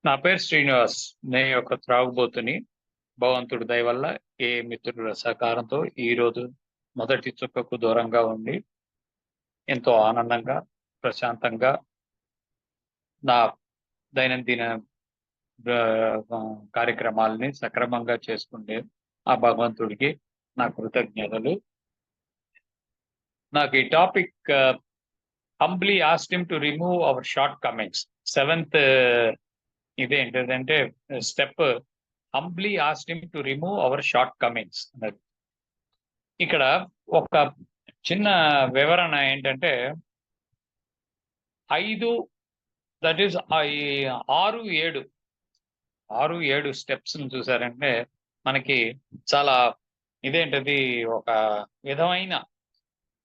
నా పేరు శ్రీనివాస్. నేను ఒక త్రాగుబోతుని. భగవంతుడి దయ వల్ల ఏ మిత్రుల సహకారంతో ఈరోజు మొదటి చుక్కకు దూరంగా ఉండి ఎంతో ఆనందంగా, ప్రశాంతంగా నా దైనందిన కార్యక్రమాలని సక్రమంగా చేసుకుంటే ఆ భగవంతుడికి నా కృతజ్ఞతలు. నాకు ఈ topic humbly asked him to remove our shortcomings. Seventh ఇదేంటంటే step humbly asked him to remove our shortcomings అన్నది. ఇక్కడ ఒక చిన్న వివరణ ఏంటంటే 5 దట్ ఈస్ 6-7 స్టెప్స్ చూసారంటే మనకి చాలా ఇదేంటది ఒక విధమైన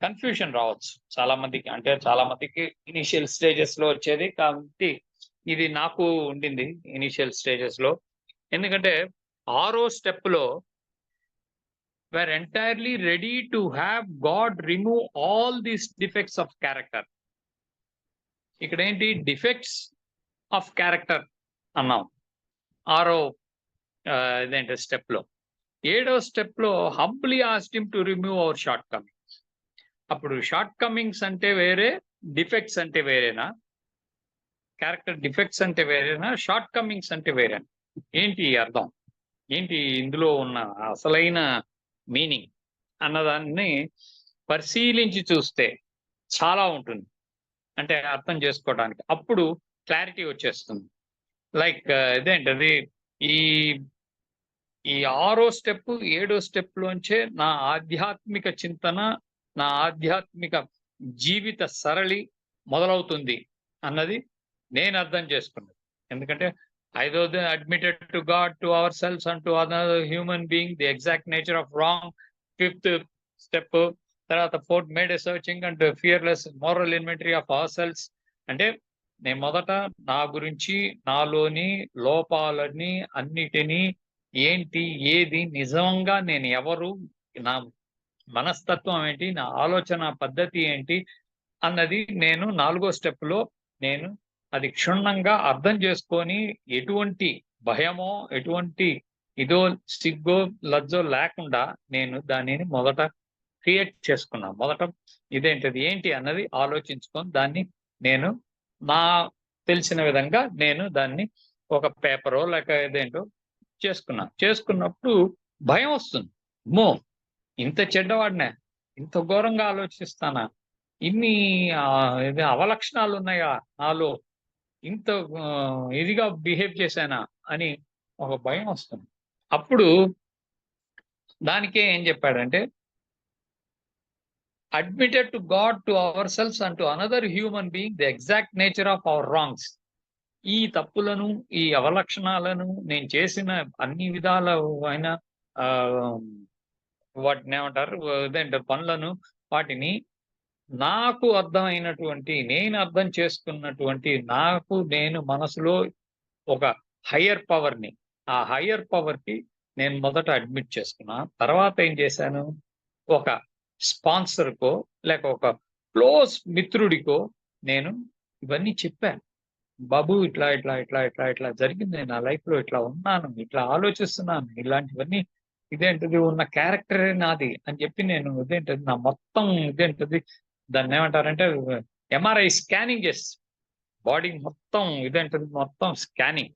కన్ఫ్యూషన్ రావచ్చు చాలా మందికి. అంటే చాలా మందికి ఇనిషియల్ స్టేజెస్ లో వచ్చేది కాబట్టి ఇది నాకు ఉండింది ఇనిషియల్ స్టేజెస్ లో. ఎందుకంటే 6వ స్టెప్ లో were entirely ready to have God remove all these defects of character. ఇక్కడ ఏంటి డిఫెక్ట్స్ ఆఫ్ క్యారెక్టర్ అన్నాం 6వ ఇదేంటి స్టెప్ లో. 7వ స్టెప్ లో humbly asked him to remove our short Cummins. అప్పుడు షార్ట్ కమింగ్స్ అంటే వేరే, డిఫెక్ట్స్ అంటే వేరేనా? క్యారెక్టర్ డిఫెక్ట్స్ అంటే వేరేనా, షార్ట్ కమింగ్స్ అంటే వేరేనా? ఏంటి అర్థం, ఏంటి ఇందులో ఉన్న అసలైన మీనింగ్ అన్నదాన్ని పరిశీలించి చూస్తే చాలా ఉంటుంది, అంటే అర్థం చేసుకోవడానికి. అప్పుడు క్లారిటీ వచ్చేస్తుంది. లైక్ ఇదేంటది ఈ ఈ 6వ స్టెప్ 7వ స్టెప్ లోంచే నా ఆధ్యాత్మిక చింతన, నా ఆధ్యాత్మిక జీవిత సరళి మొదలవుతుంది అన్నది నేను అర్థం చేసుకున్నది. ఎందుకంటే ఐదవది admitted to God, to our cells and to another human being the exact nature of wrong. 5th step. తర్వాత 4th made a searching and fearless moral inventory of our cells. అంటే నేను మొదట నా గురించి, నాలోని లోపాలని అన్నిటినీ, ఏంటి ఏది నిజంగా నేను ఎవరు, నా మనస్తత్వం ఏంటి, నా ఆలోచన పద్ధతి ఏంటి అన్నది నేను 4వ స్టెప్ లో నేను అది క్షుణ్ణంగా అర్థం చేసుకొని ఎటువంటి భయమో ఎటువంటి ఇదో సిగ్గో లజ్జో లేకుండా నేను దానిని మొదట క్రియేట్ చేసుకున్నా. మొదట ఇదేంటిది ఏంటి అన్నది ఆలోచించుకొని దాన్ని నేను నా తెలిసిన విధంగా నేను దాన్ని ఒక పేపరో లేక ఇదేంటో చేసుకున్నప్పుడు భయం వస్తుంది. మో ఇంత చెడ్డవాడినా, ఇంత ఘోరంగా ఆలోచిస్తానా, ఇన్ని అవలక్షణాలు ఉన్నాయా నాలో, ఇంత ఇదిగా బిహేవ్ చేశానా అని ఒక భయం వస్తుంది. అప్పుడు దానికే ఏం చెప్పాడంటే admitted to God, to our cells and to another human being the exact nature of our wrongs. ఈ తప్పులను, ఈ అవలక్షణాలను, నేను చేసిన అన్ని విధాల అయిన వాటిని ఏమంటారు ఇదేంటారు పనులను, వాటిని నాకు అర్థమైనటువంటి, నేను అర్థం చేసుకున్నటువంటి, నాకు నేను మనసులో ఒక హయ్యర్ పవర్ని, ఆ హయ్యర్ పవర్కి నేను మొదట అడ్మిట్ చేసుకున్నా. తర్వాత ఏం చేశాను, ఒక స్పాన్సర్కో లేక ఒక క్లోజ్ మిత్రుడికో నేను ఇవన్నీ చెప్పాను. బాబు ఇట్లా ఇట్లా ఇట్లా ఇట్లా ఇట్లా జరిగింది, నా లైఫ్ లో ఇట్లా ఉన్నాను, ఇట్లా ఆలోచిస్తున్నాను, ఇలాంటివన్నీ ఇదేంటిది ఉన్న క్యారెక్టరే నాది అని చెప్పి నేను ఇదేంటది నా మొత్తం ఇదేంటది దాన్ని ఏమంటారంటే ఎంఆర్ఐ స్కానింగ్ చేసి బాడీ మొత్తం ఇదేంటది మొత్తం స్కానింగ్.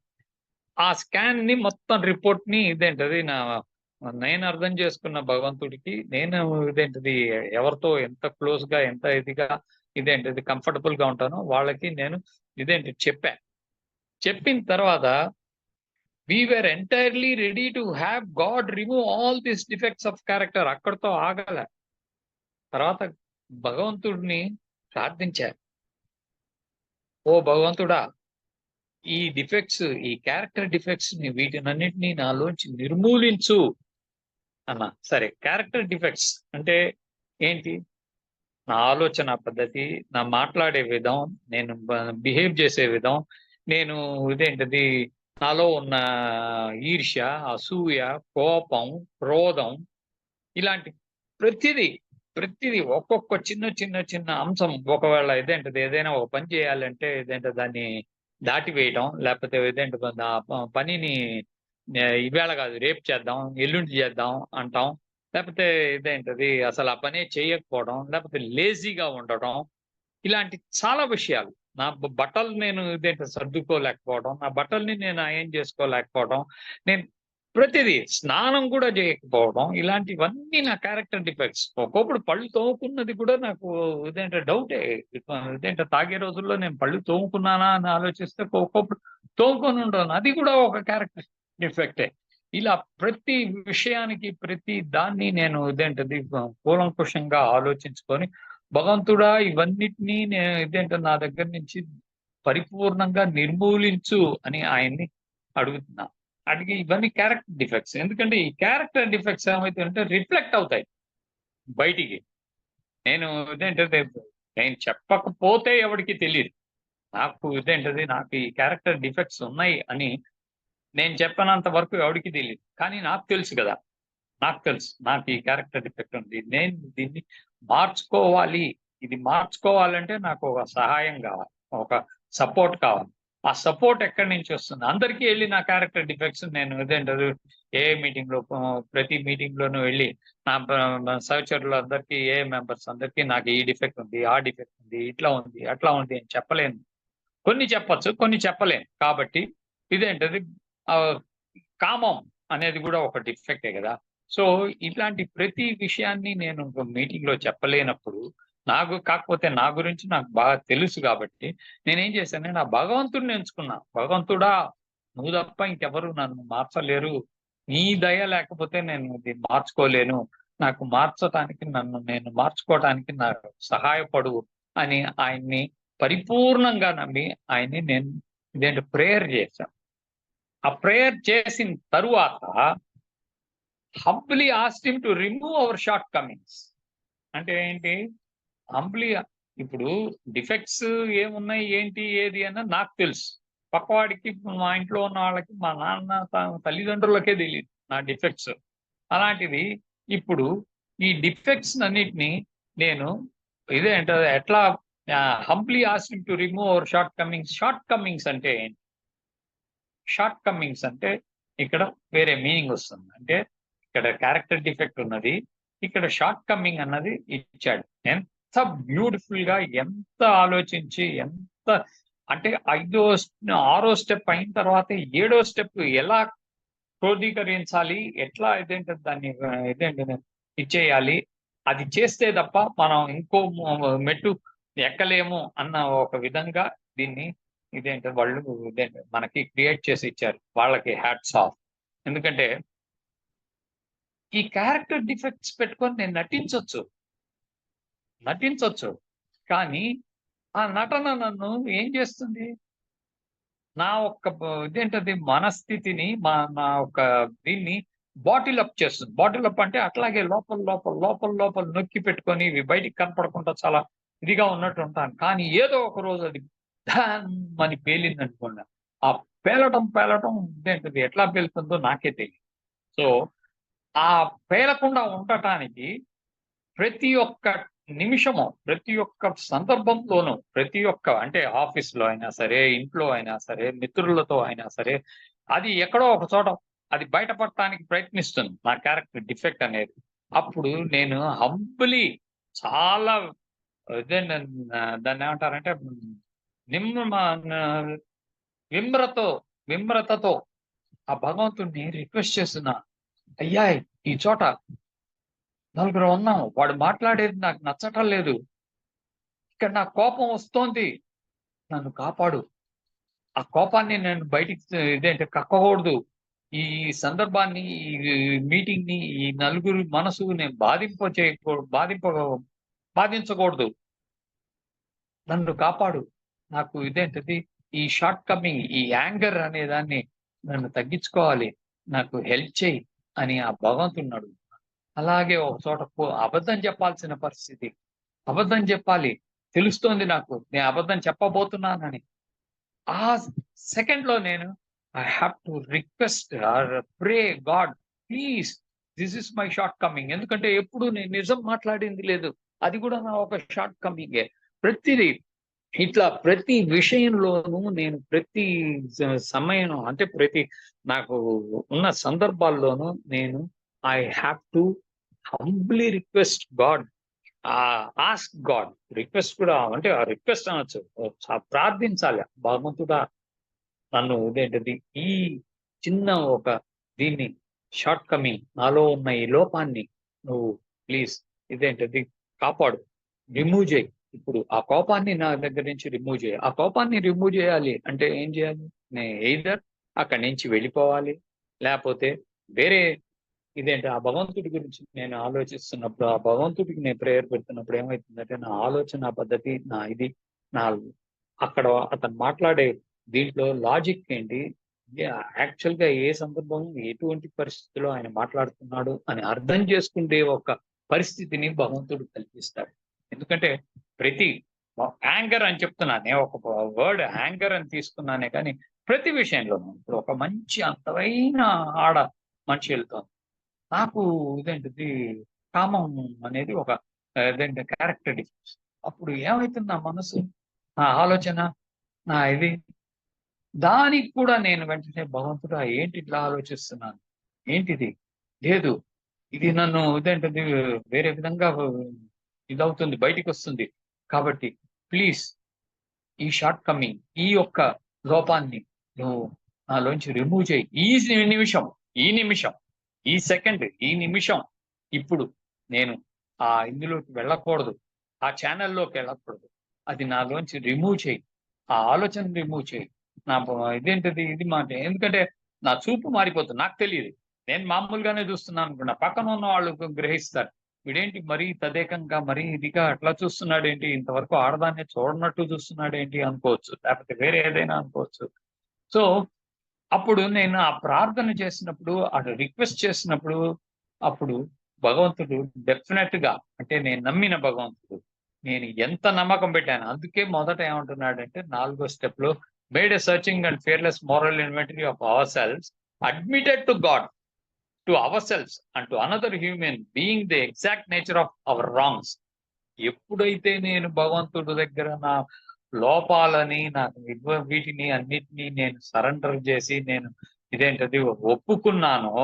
ఆ స్కాన్ ని మొత్తం రిపోర్ట్ ని ఇదేంటది నేను అర్థం చేసుకున్న భగవంతుడికి నేను ఇదేంటిది ఎవరితో ఎంత క్లోజ్ గా ఎంత ఇదిగా ఇదేంటిది కంఫర్టబుల్ గా ఉంటానో వాళ్ళకి నేను ఇదేంటి చెప్పిన తర్వాత we were entirely ready to have God remove all these defects of character. అక్కడితో ఆగల. తర్వాత భగవంతుడిని ప్రార్థించారు, ఓ భగవంతుడా, ఈ డిఫెక్ట్స్, ఈ క్యారెక్టర్ డిఫెక్ట్స్ ని వీటినన్నిటినీ నాలోంచి నిర్మూలించు అన్న. సరే, క్యారెక్టర్ డిఫెక్ట్స్ అంటే ఏంటి? నా ఆలోచన పద్ధతి, నా మాట్లాడే విధం, నేను బిహేవ్ చేసే విధం, నేను ఇదేంటిది నాలో ఉన్న ఈర్ష్య, అసూయ, కోపం, క్రోధం, ఇలాంటి ప్రతిదీ ఒక్కొక్క చిన్న చిన్న చిన్న అంశం. ఒకవేళ ఇదేంటిది ఏదైనా ఒక పని చేయాలంటే ఇదేంటే దాన్ని దాటివేయటం, లేకపోతే ఏదంటే పనిని ఈవేళ కాదు రేపు చేద్దాం, ఎల్లుండి చేద్దాం అంటాం. లేకపోతే ఇదేంటది అసలు ఆ పనే చేయకపోవడం, లేకపోతే లేజీగా ఉండటం. ఇలాంటి చాలా విషయాలు. నా బట్టలు నేను ఇదేంటి సర్దుకోలేకపోవడం, నా బట్టల్ని నేను అయర్న్ చేసుకోలేకపోవడం, నేను ప్రతిదీ స్నానం కూడా చేయకపోవడం, ఇలాంటివన్నీ నా క్యారెక్టర్ డిఫెక్ట్స్. ఒకప్పుడు పళ్ళు తోముకున్నది కూడా నాకు ఇదేంటే డౌటే. ఇదేంటే తాగే రోజుల్లో నేను పళ్ళు తోముకున్నానా అని ఆలోచిస్తే ఒక్కొక్కప్పుడు తోముకొని ఉంటాను. అది కూడా ఒక క్యారెక్టర్ డిఫెక్టే. ఇలా ప్రతి విషయానికి, ప్రతి దాన్ని నేను ఇదేంటది కూలంకుషంగా ఆలోచించుకొని భగవంతుడా ఇవన్నిటిని ఇదేంటో నా దగ్గర నుంచి పరిపూర్ణంగా నిర్మూలించు అని ఆయన్ని అడుగుతున్నా. అడిగి ఇవన్నీ క్యారెక్టర్ డిఫెక్ట్స్. ఎందుకంటే ఈ క్యారెక్టర్ డిఫెక్ట్స్ ఏమైతాయంటే రిఫ్లెక్ట్ అవుతాయి బయటికి. నేను ఇదేంటంటే నేను చెప్పకపోతే ఎవడికి తెలీదు. నాకు ఈ క్యారెక్టర్ డిఫెక్ట్స్ ఉన్నాయి అని నేను చెప్పనంత వరకు ఎవడికి తెలీదు. కానీ నాకు తెలుసు గదా! నాకు తెలుసు. నాకు ఈ క్యారెక్టర్ డిఫెక్ట్ ఉంది. నేను దీన్ని మార్చుకోవాలి. ఇది మార్చుకోవాలంటే నాకు ఒక సహాయం గావాలి. ఒక సపోర్ట్ కావాలి. ఆ సపోర్ట్ ఎక్కడి నుంచి వస్తుంది? అందరికీ ఎళ్లి నా క్యారెక్టర్ డిఫెక్ట్స్ నేను ఇదేంటది మీటింగ్‌లో ప్రతి మీటింగ్‌లోనూ వెళ్లి నా సహచరులందరికీ మెంబర్స్ అందరికీ నాకు ఈ డిఫెక్ట్ ఉంది, ఆ డిఫెక్ట్ ఉంది, ఇట్లా ఉంది, అట్లా ఉంది అని చెప్పలేను. కొన్ని చెప్పొచ్చు, కొన్ని చెప్పలేను. కాబట్టి ఇదేంటది ఆహ్, కామం అనేది గూడా ఒక డిఫెక్టే గదా! సో, ఇట్లాంటి ప్రతి విషయాన్ని నేను ఒక మీటింగ్‌లో చెప్పలేనప్పుడు, కాకపోతే నా గురించి నాకు బాగా తెలుసు గాబట్టి, నేనేం చేశానంటే, ఆ భగవంతుడిని ఎంచుకున్నా. భగవంతుడా! నువ్వు తప్ప ఇంకెవరు నన్ను మార్చలేరు. నీ దయ లేకపోతే నేను ఇది మార్చుకోలేను. నాకు మార్చటానికి నన్ను నేను మార్చుకోవటానికి నాకు సహాయపడు అని ఆయన్ని పరిపూర్ణంగా నమ్మి, ఆయన్ని నేను ప్రేయర్ చేశాను. ఆ ప్రేయర్ చేసిన తరువాత humbly asked him to remove our short Cummins. అంటే ఏంటి? హంబ్లీ ఇప్పుడు డిఫెక్ట్స్ ఏమున్నాయి, ఏంటి, ఏది అన్నది నాకు తెలుసు. పక్కవాడికి మా ఇంట్లో ఉన్న వాళ్ళకి మా నాన్న, తల్లిదండ్రులకే తెలీదు నా డిఫెక్ట్స్. అలాంటిది ఇప్పుడు ఈ డిఫెక్ట్స్ అన్నిటిని నేను ఇదేంటది ఎట్లా humbly asked him to remove our short Cummins. Short Cummins అంటే ఏంటి? షార్ట్ కమింగ్స్ అంటే ఇక్కడ వేరే మీనింగ్ వస్తుంది. అంటే ఇక్కడ క్యారెక్టర్ డిఫెక్ట్ ఉన్నది. ఇక్కడ షార్ట్ కమింగ్ అన్నది ఇచ్చాడు. ఎంత బ్యూటిఫుల్‌గా ఎంత ఆలోచించి ఎంత అంటే ఆరో స్టెప్ అయిన తర్వాత ఏడో స్టెప్ ఎలా క్రోడీకరించాలి? ఎట్లా ఇదేంటది దాన్ని ఇదేంటిది ఇచ్చేయాలి. అది చేస్తే తప్ప మనం ఇంకో మెట్టు ఎక్కలేము అన్న ఒక విధంగా దీన్ని వాళ్ళు మనకి క్రియేట్ చేసి ఇచ్చారు. వాళ్ళకి హ్యాట్స్ ఆఫ్. ఎందుకంటే ఈ క్యారెక్టర్ డిఫెక్ట్స్ పెట్టుకొని నేను నటించొచ్చు. కానీ ఆ నటన నన్ను ఏం చేస్తుంది? నా ఒక్క మనస్థితిని నా ఒక దీన్ని బాటిల్ అప్ చేస్తుంది. బాటిల్ అప్ అంటే అట్లాగే లోపల నొక్కి పెట్టుకొని ఇవి బయటికి కనపడకుండా చాలా ఇదిగా ఉన్నట్టు ఉంటాను. కానీ ఏదో ఒక రోజు అది ఢామ్ పేలిందనుకోండి. ఆ పేలటం ఎట్లా పేలుతుందో నాకే తెలీదు. సో, ఆ పేలకుండా ఉండటానికి ప్రతి ఒక్క నిమిషము, ప్రతి ఒక్క సందర్భంలోనూ, ప్రతి ఒక్క అంటే ఆఫీస్‌లో అయినా సరే, ఇంట్లో అయినా సరే, మిత్రులతో అయినా సరే, అది ఎక్కడో ఒక చోట అది బయటపడటానికి ప్రయత్నిస్తుంది. నా క్యారెక్టర్ డిఫెక్ట్ అనేది. అప్పుడు నేను హంబ్లీ చాలా దాన్నేమంటారంటే నిమ్మ న విమ్రతో విమ్రతతో ఆ భగవంతుడిని రిక్వెస్ట్ చేస్తున్నా. అయ్యా! ఈ చోట నలుగురం ఉన్నాం. వాడు మాట్లాడేది నాకు నచ్చటం లేదు. ఇక్కడ నాకు కోపం వస్తోంది. నన్ను కాపాడు. ఆ కోపాన్ని నేను బయటికి కక్కకూడదు. ఈ సందర్భాన్ని, ఈ మీటింగ్‌ని, ఈ నలుగురి మనసు నేను బాధించకూడదు. నన్ను కాపాడు. నాకు ఈ షార్ట్ కమింగ్, ఈ యాంగర్ అనే దాన్ని నన్ను తగ్గించుకోవాలి. నాకు హెల్ప్ చెయ్యి అని ఆ భగవంతుడిని అడుగుతున్నా. అలాగే ఒక చోట అబద్ధం చెప్పాల్సిన పరిస్థితి. అబద్ధం చెప్పాలి. తెలుస్తోంది నాకు. నేను అబద్ధం చెప్పబోతున్నానని. ఆ సెకండ్‌లో నేను I have to request or pray God please this is my shortcoming. ఎందుకంటే ఎప్పుడు నేను నిజం మాట్లాడింది లేదు. అది కూడా నా ఒక షార్ట్ కమింగే. ప్రతిదీ ఇట్లా ప్రతి విషయంలోనూ నేను ప్రతి సమయం అంటే ప్రతి నాకు ఉన్న సందర్భాల్లోనూ నేను I have to humbly request God, ask God. Request కూడా అంటే ఆ రిక్వెస్ట్ అనొచ్చు, ప్రార్థించాలి. భగవంతుడా, నన్ను ఇదేంటిది ఈ చిన్న ఒక దీన్ని షార్ట్ కమింగ్, నాలో ఉన్న ఈ లోపాన్ని నువ్వు ప్లీజ్ ఇదేంటిది కాపాడు, రిమూవ్ చేయి. ఇప్పుడు ఆ కోపాన్ని నా దగ్గర నుంచి రిమూవ్ చేయి. ఆ కోపాన్ని రిమూవ్ చేయాలి అంటే ఏం చేయాలి? నేను ఎయిదర్ అక్కడి నుంచి వెళ్ళిపోవాలి, లేకపోతే వేరే ఇదేంటి ఆ భగవంతుడి గురించి నేను ఆలోచిస్తున్నప్పుడు, ఆ భగవంతుడికి నేను ప్రేయర్ పెడుతున్నప్పుడు ఏమైతుందంటే నా ఆలోచన పద్ధతి, నా ఇది, నా అక్కడ అతను మాట్లాడే దీంట్లో లాజిక్ ఏంటి, యాక్చువల్ గా ఏ సందర్భం ఎటువంటి పరిస్థితిలో ఆయన మాట్లాడుతున్నాడు అని అర్థం చేసుకుంటే ఒక పరిస్థితిని భగవంతుడు కల్పిస్తాడు. ఎందుకంటే ప్రతి యాంగర్ అని చెప్తున్నాను, నేను ఒక వర్డ్ యాంగర్ అని తీసుకున్నానే కానీ ప్రతి విషయంలోనూ ఇప్పుడు ఒక మంచి అందమైన ఆడ మనిషి వెళ్తాను, నాకు ఇదేంటిది కామం అనేది ఒక ఇదేంటి క్యారెక్టర్ డిఫరెన్స్. అప్పుడు ఏమైతుంది నా మనసు, నా ఆలోచన, నా ఇది, దానికి కూడా నేను వెంటనే భగవంతుడా ఏంటి ఇట్లా ఆలోచిస్తున్నాను, ఏంటిది, లేదు ఇది నన్ను ఇదేంటిది వేరే విధంగా ఇదవుతుంది, బయటికి వస్తుంది. కాబట్టి ప్లీజ్ ఈ షార్ట్ కమింగ్, ఈ యొక్క లోపాన్ని నువ్వు నాలోంచి రిమూవ్ చేయి. నిమిషం, ఈ నిమిషం, ఈ సెకండ్, ఈ నిమిషం, ఇప్పుడు నేను ఇందులోకి వెళ్ళకూడదు, ఆ ఛానల్లోకి వెళ్ళకూడదు. అది నాలోంచి రిమూవ్ చేయి, ఆ ఆలోచన రిమూవ్ చేయి. నా ఇదేంటిది ఇది మాట, ఎందుకంటే నా చూపు మారిపోతుంది, నాకు తెలియదు. నేను మామూలుగానే చూస్తున్నాను అనుకున్నా, పక్కన ఉన్న వాళ్ళు గ్రహిస్తారు, వీడేంటి మరీ తదేకంగా మరీ ఇదిగా అట్లా చూస్తున్నాడు ఏంటి, ఇంతవరకు ఆడదాన్ని చూడనట్టు చూస్తున్నాడు ఏంటి అనుకోవచ్చు, లేకపోతే వేరే ఏదైనా అనుకోవచ్చు. సో అప్పుడు నేను ఆ ప్రార్థన చేసినప్పుడు, అటు రిక్వెస్ట్ చేసినప్పుడు, అప్పుడు భగవంతుడు డెఫినెట్ గా, అంటే నేను నమ్మిన భగవంతుడు, నేను ఎంత నమ్మకం పెట్టాను. అందుకే మొదట ఏమంటున్నాడంటే 4వ స్టెప్ లో, made a searching and fearless moral inventory of our cells, admitted to God, to our cells and to another human being the exact nature of our wrongs. ఎప్పుడైతే నేను భగవంతుడి దగ్గర నా లోపాలని, నాకు వీటిని అన్నిటినీ నేను సరెండర్ చేసి నేను ఇదేంటది ఒప్పుకున్నానో,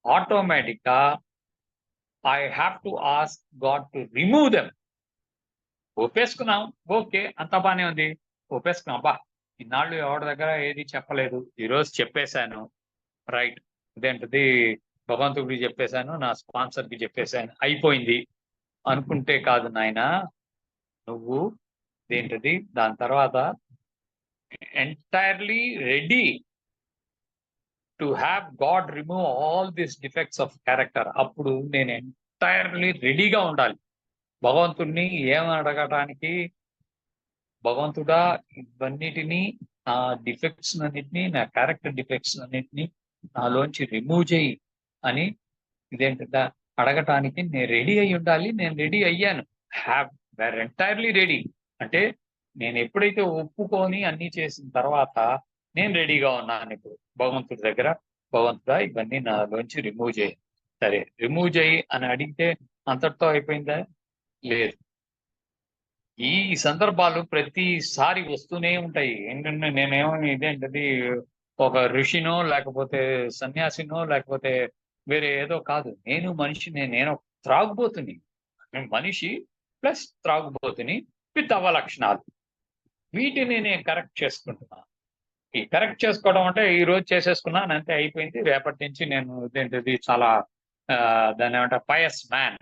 ఆటోమేటిక్ గా I have to ask God to remove them. ఒప్పేసుకున్నాం, ఓకే, అంత బానే ఉంది, ఒప్పేసుకున్నాం. బా, ఇన్నాళ్ళు ఎవరి దగ్గర ఏది చెప్పలేదు, ఈరోజు చెప్పేశాను, రైట్, ఇదేంటది భగవంతుడికి చెప్పేశాను, నా స్పాన్సర్ కి చెప్పేశాను, అయిపోయింది అనుకుంటే కాదు నాయన, నువ్వు ఇదేంటది దాని తర్వాత entirely ready to have God remove all this defects of character. అప్పుడు నేను ఎంటైర్లీ రెడీగా ఉండాలి భగవంతుడిని ఏం అడగటానికి. భగవంతుడా, ఇవన్నిటినీ, నా డిఫెక్ట్స్ అన్నిటినీ, నా క్యారెక్టర్ డిఫెక్ట్స్ అన్నిటినీ నాలోంచి రిమూవ్ చేయి అని ఇదేంటంటే అడగటానికి నేను రెడీ అయి ఉండాలి. నేను రెడీ అయ్యాను, వేర్ ఎంటైర్లీ రెడీ. అంటే నేను ఎప్పుడైతే ఒప్పుకొని అన్ని చేసిన తర్వాత నేను రెడీగా ఉన్నాను ఇప్పుడు భగవంతుడి దగ్గర. భగవంతుడా, ఇవన్నీ నాలోంచి రిమూవ్ చేయి. సరే, రిమూవ్ చేయి అని అడిగితే అంతటితో అయిపోయిందా? లేదు. ఈ సందర్భాలు ప్రతిసారి వస్తూనే ఉంటాయి. ఏంటంటే నేనేమని ఇదేంటది ఒక ఋషినో, లేకపోతే సన్యాసినో, లేకపోతే వేరే ఏదో కాదు. నేను మనిషిని, నేను త్రాగుబోతుని. మనిషి ప్లస్ త్రాగుబోతుని విత్ అవలక్షణాలు. వీటిని నేను కరెక్ట్ చేసుకుంటున్నాను. ఈ కరెక్ట్ చేసుకోవడం అంటే ఈ రోజు చేసేసుకున్నాను అంతే, అయిపోయింది. రేపటి నుంచి నేను ఇదేంటది చాలా దాన్ని ఏమంటారు, పయస్ మ్యాన్,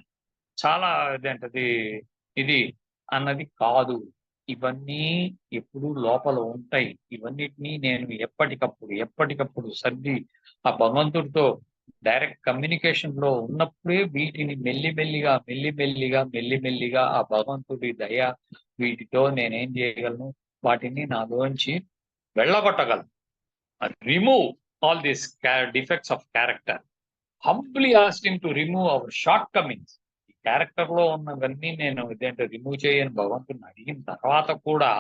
చాలా ఇదేంటది ఇది అన్నది కాదు. ఇవన్నీ ఎప్పుడు లోపల ఉంటాయి. ఇవన్నిటినీ నేను ఎప్పటికప్పుడు సర్ది ఆ భగవంతుడితో డైరెక్ట్ కమ్యూనికేషన్ లో ఉన్నప్పుడే వీటిని మెల్లిమెల్లిగా ఆ భగవంతుడి దయ వీటితో నేనేం చేయగలను, వాటిని నాలోంచి వెళ్ళగొట్టగలను. Remove all these defects of character. Humbly asked him to remove our shortcomings. ఈ క్యారెక్టర్ లో ఉన్నవన్నీ నేను ఇదేంటో రిమూవ్ చేయని భగవంతుని అడిగిన తర్వాత కూడా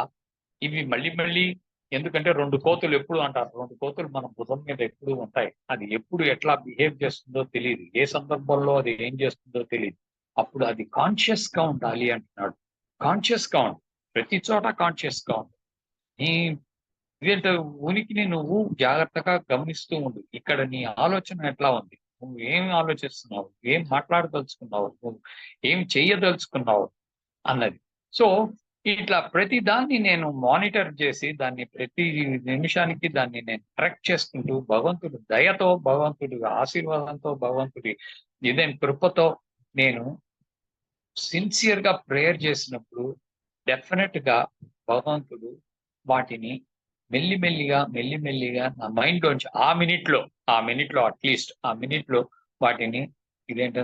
ఇవి మళ్ళీ ఎందుకంటే 2 కోతులు ఎప్పుడు అంటారు, 2 కోతులు మన భుజం మీద ఎప్పుడు ఉంటాయి. అది ఎప్పుడు ఎట్లా బిహేవ్ చేస్తుందో తెలియదు, ఏ సందర్భంలో అది ఏం చేస్తుందో తెలియదు. అప్పుడు అది కాన్షియస్ గా ఉండాలి అంటున్నాడు. కాన్షియస్ గా ఉండాలి. ప్రతి చోట కాన్షియస్‌గా ఉండు. నీ ఇదేంటో ఉనికిని నువ్వు జాగ్రత్తగా గమనిస్తూ ఉండు. ఇక్కడ నీ ఆలోచన ఎట్లా ఉంది? నువ్వు ఏం ఆలోచిస్తున్నావు? ఏం మాట్లాడదలుచుకున్నావు? నువ్వు ఏం చెయ్యదలుచుకున్నావు? అన్నది. సో, ఇట్లా ప్రతి దాన్ని నేను మానిటర్ చేసి, దాన్ని ప్రతి నిమిషానికి దాన్ని నేను కరెక్ట్ చేసుకుంటూ, భగవంతుడి దయతో, భగవంతుడి ఆశీర్వాదంతో, భగవంతుడి కృపతో నేను సిన్సియర్‌గా ప్రేయర్ చేసినప్పుడు డెఫినిట్‌గా భగవంతుడు వాటిని మెల్లిమెల్లిగా నా మైండ్‌లోంచి ఆ మినిట్‌లో అట్‌లీస్ట్ ఆ మినిట్‌లో వాటిని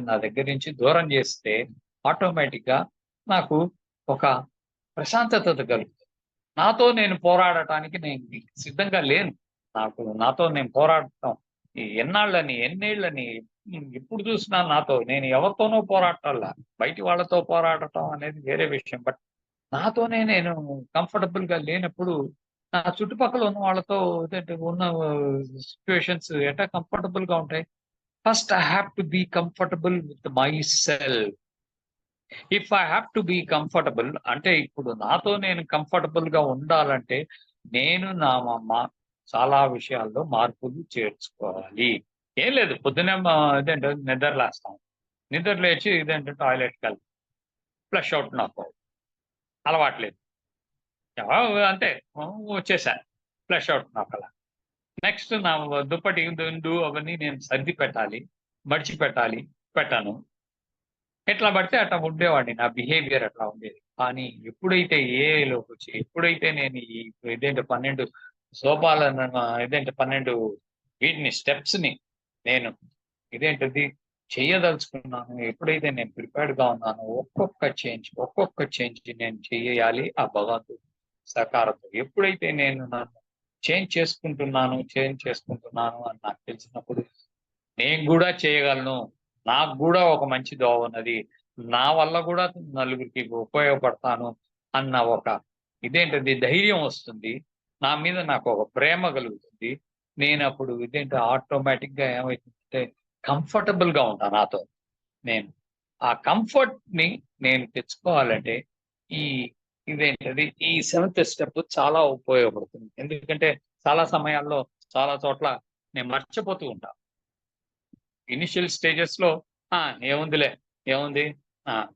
నా దగ్గర నుంచి దూరం చేస్తే ఆటోమేటిక్‌గా నాకు ఒక ప్రశాంతత కలుగుతుంది. నాతో నేను పోరాడటానికి నేను సిద్ధంగా లేను. నాతో నేను పోరాడటం ఎన్నేళ్ళని ఎప్పుడు చూసినా నేను ఎవరితోనో పోరాటంలా. బయటి వాళ్ళతో పోరాడటం అనేది వేరే విషయం. బట్ నాతోనే నేను కంఫర్టబుల్‌గా లేనప్పుడు, నా చుట్టుపక్కల ఉన్న వాళ్ళతో ఉన్న సిట్యుయేషన్స్ ఎట్టా కంఫర్టబుల్‌గా ఉంటాయి. First I have to be comfortable with myself. If I have to be comfortable అంటే ఇప్పుడు నాతో నేను కంఫర్టబుల్‌గా ఉండాలంటే, నేను నా చాలా విషయాల్లో మార్పులు చేర్చుకోవాలి. ఏం లేదు పొద్దున్నే నిద్ర లేస్తాం. నిద్ర లేచి టాయిలెట్‌కెళ్తాం. ఫ్లష్ ఔట్ నాకు అలవాట్లేదు. అంతే వచ్చేసా. ఫ్లష్ ఔట్ నాకలా. నెక్స్ట్ నా దుప్పటి దిండు అవన్నీ నేను సర్ది పెట్టాలి. మడిచి పెట్టాలి. పెట్టను. ఎట్లా పడితే అట్లా ఉండేవాడిని. నా బిహేవియర్ అట్లా ఉండేది. కానీ ఎప్పుడైతే ఏఐలోకొచ్చి, ఎప్పుడైతే నేను ఈ 12 సోపాలను 12 స్టెప్స్‌ని నేను చెయ్యదలుచుకున్నాను. ఎప్పుడైతే నేను ప్రిపేర్డ్‌గా ఉన్నానో ఒక్కొక్క చేంజ్ నేను చెయ్యాలి ఆ భగవంతుడి సహకారంతో. ఎప్పుడైతే నేను నన్ను చేంజ్ చేసుకుంటున్నాను అని నాకు తెలిసినప్పుడు నేను గూడా చేయగలను. నాకు గూడా ఒక మంచి దోవన్నది. నా వల్ల గూడా నలుగురికి ఉపయోగపడతాను అన్న ఒక ధైర్యం వస్తుంది. నా మీద నాకు ఒక ప్రేమ కలుగుతుంది. నేనప్పుడు ఆటోమేటిక్‌గా ఏమైతుందంటే కంఫర్టబుల్‌గా ఉంటా నాతో నేను. ఆ కంఫర్ట్‌ని నేను తెచ్చుకోవాలంటే ఈ ఈ సెవెంత్ స్టెప్ చాలా ఉపయోగపడుతుంది. ఎందుకంటే చాలా సమయాల్లో, చాలా చోట్ల నేను మర్చిపోతూ ఉంటా. ఇనిషియల్ స్టేజెస్‌లో ఆ! ఏముందిలే, ఏముంది? ఆ!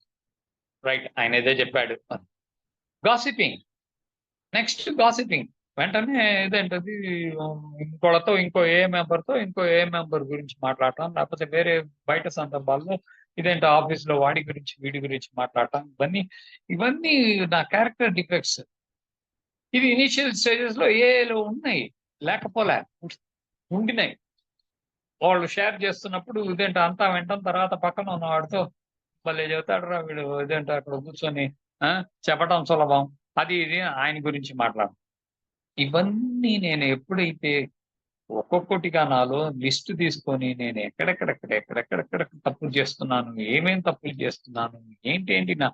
రైట్. ఆయన ఇదే చెప్పాడు అని. గాసిపింగ్. Next gossiping. వెంటనే ఇంకోళ్ళతో ఇంకో ఏ మెంబర్ గురించి మాట్లాడటం. లేకపోతే వేరే బయట సందర్భాల్లో ఆఫీస్‌లో వాడి గురించి, వీడి గురించి మాట్లాడటం. ఇవన్నీ నా క్యారెక్టర్ డిఫెక్ట్స్. ఇది ఇనిషియల్ స్టేజెస్‌లో ఏఐలో ఉన్నాయి. లేకపోలే. ఉండినాయి. వాళ్ళు షేర్ చేస్తున్నప్పుడు అంతా వింటాం. తర్వాత పక్కన ఉన్నవాడితో భలే చెబుతాడురా వీడు అక్కడ కూర్చొని చెప్పటం సులభం. అది ఇది ఆయన గురించి మాట్లాడడం. ఇవన్నీ నేను ఎప్పుడైతే ఒక్కొక్కటిగా నాలో లిస్ట్ తీసుకొని నేను ఎక్కడెక్కడెక్కడ తప్పులు చేస్తున్నాను, ఏమేం తప్పులు చేస్తున్నాను, ఏంటి నా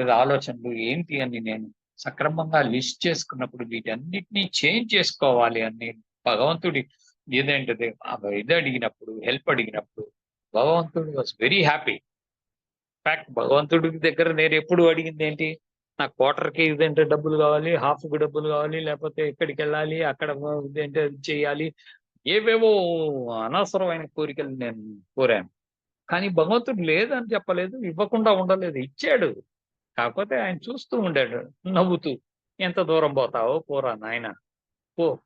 ఆలోచనలు ఏంటి అని నేను సక్రమంగా లిస్ట్ చేసుకున్నప్పుడు వీటన్నిటిని చేంజ్ చేసుకోవాలి అని భగవంతుడి అడిగినప్పుడు, హెల్ప్ అడిగినప్పుడు భగవంతుడు వాస్ వెరీ హ్యాపీ. ఇన్‌ఫాక్ట్ భగవంతుడి దగ్గర నేనెప్పుడు అడిగిందేంటి? నాకు క్వార్టర్‌కి డబ్బులు కావాలి, హాఫ్‌కి డబ్బులు కావాలి, లేపోతే ఎక్కడికెళ్ళాలి, అక్కడ అది చేయాలి. ఏవేవో అనవసరమైన కోరికలు నేను కోరాను. కానీ భగవంతుడు లేదని చెప్పలేదు, ఇవ్వకుండా ఉండలేదు. ఇచ్చాడు. కాకపోతే ఆయన చూస్తూ ఉండాడు నవ్వుతూ. ఎంత దూరం పోతావో పోరా నాయనా! పో.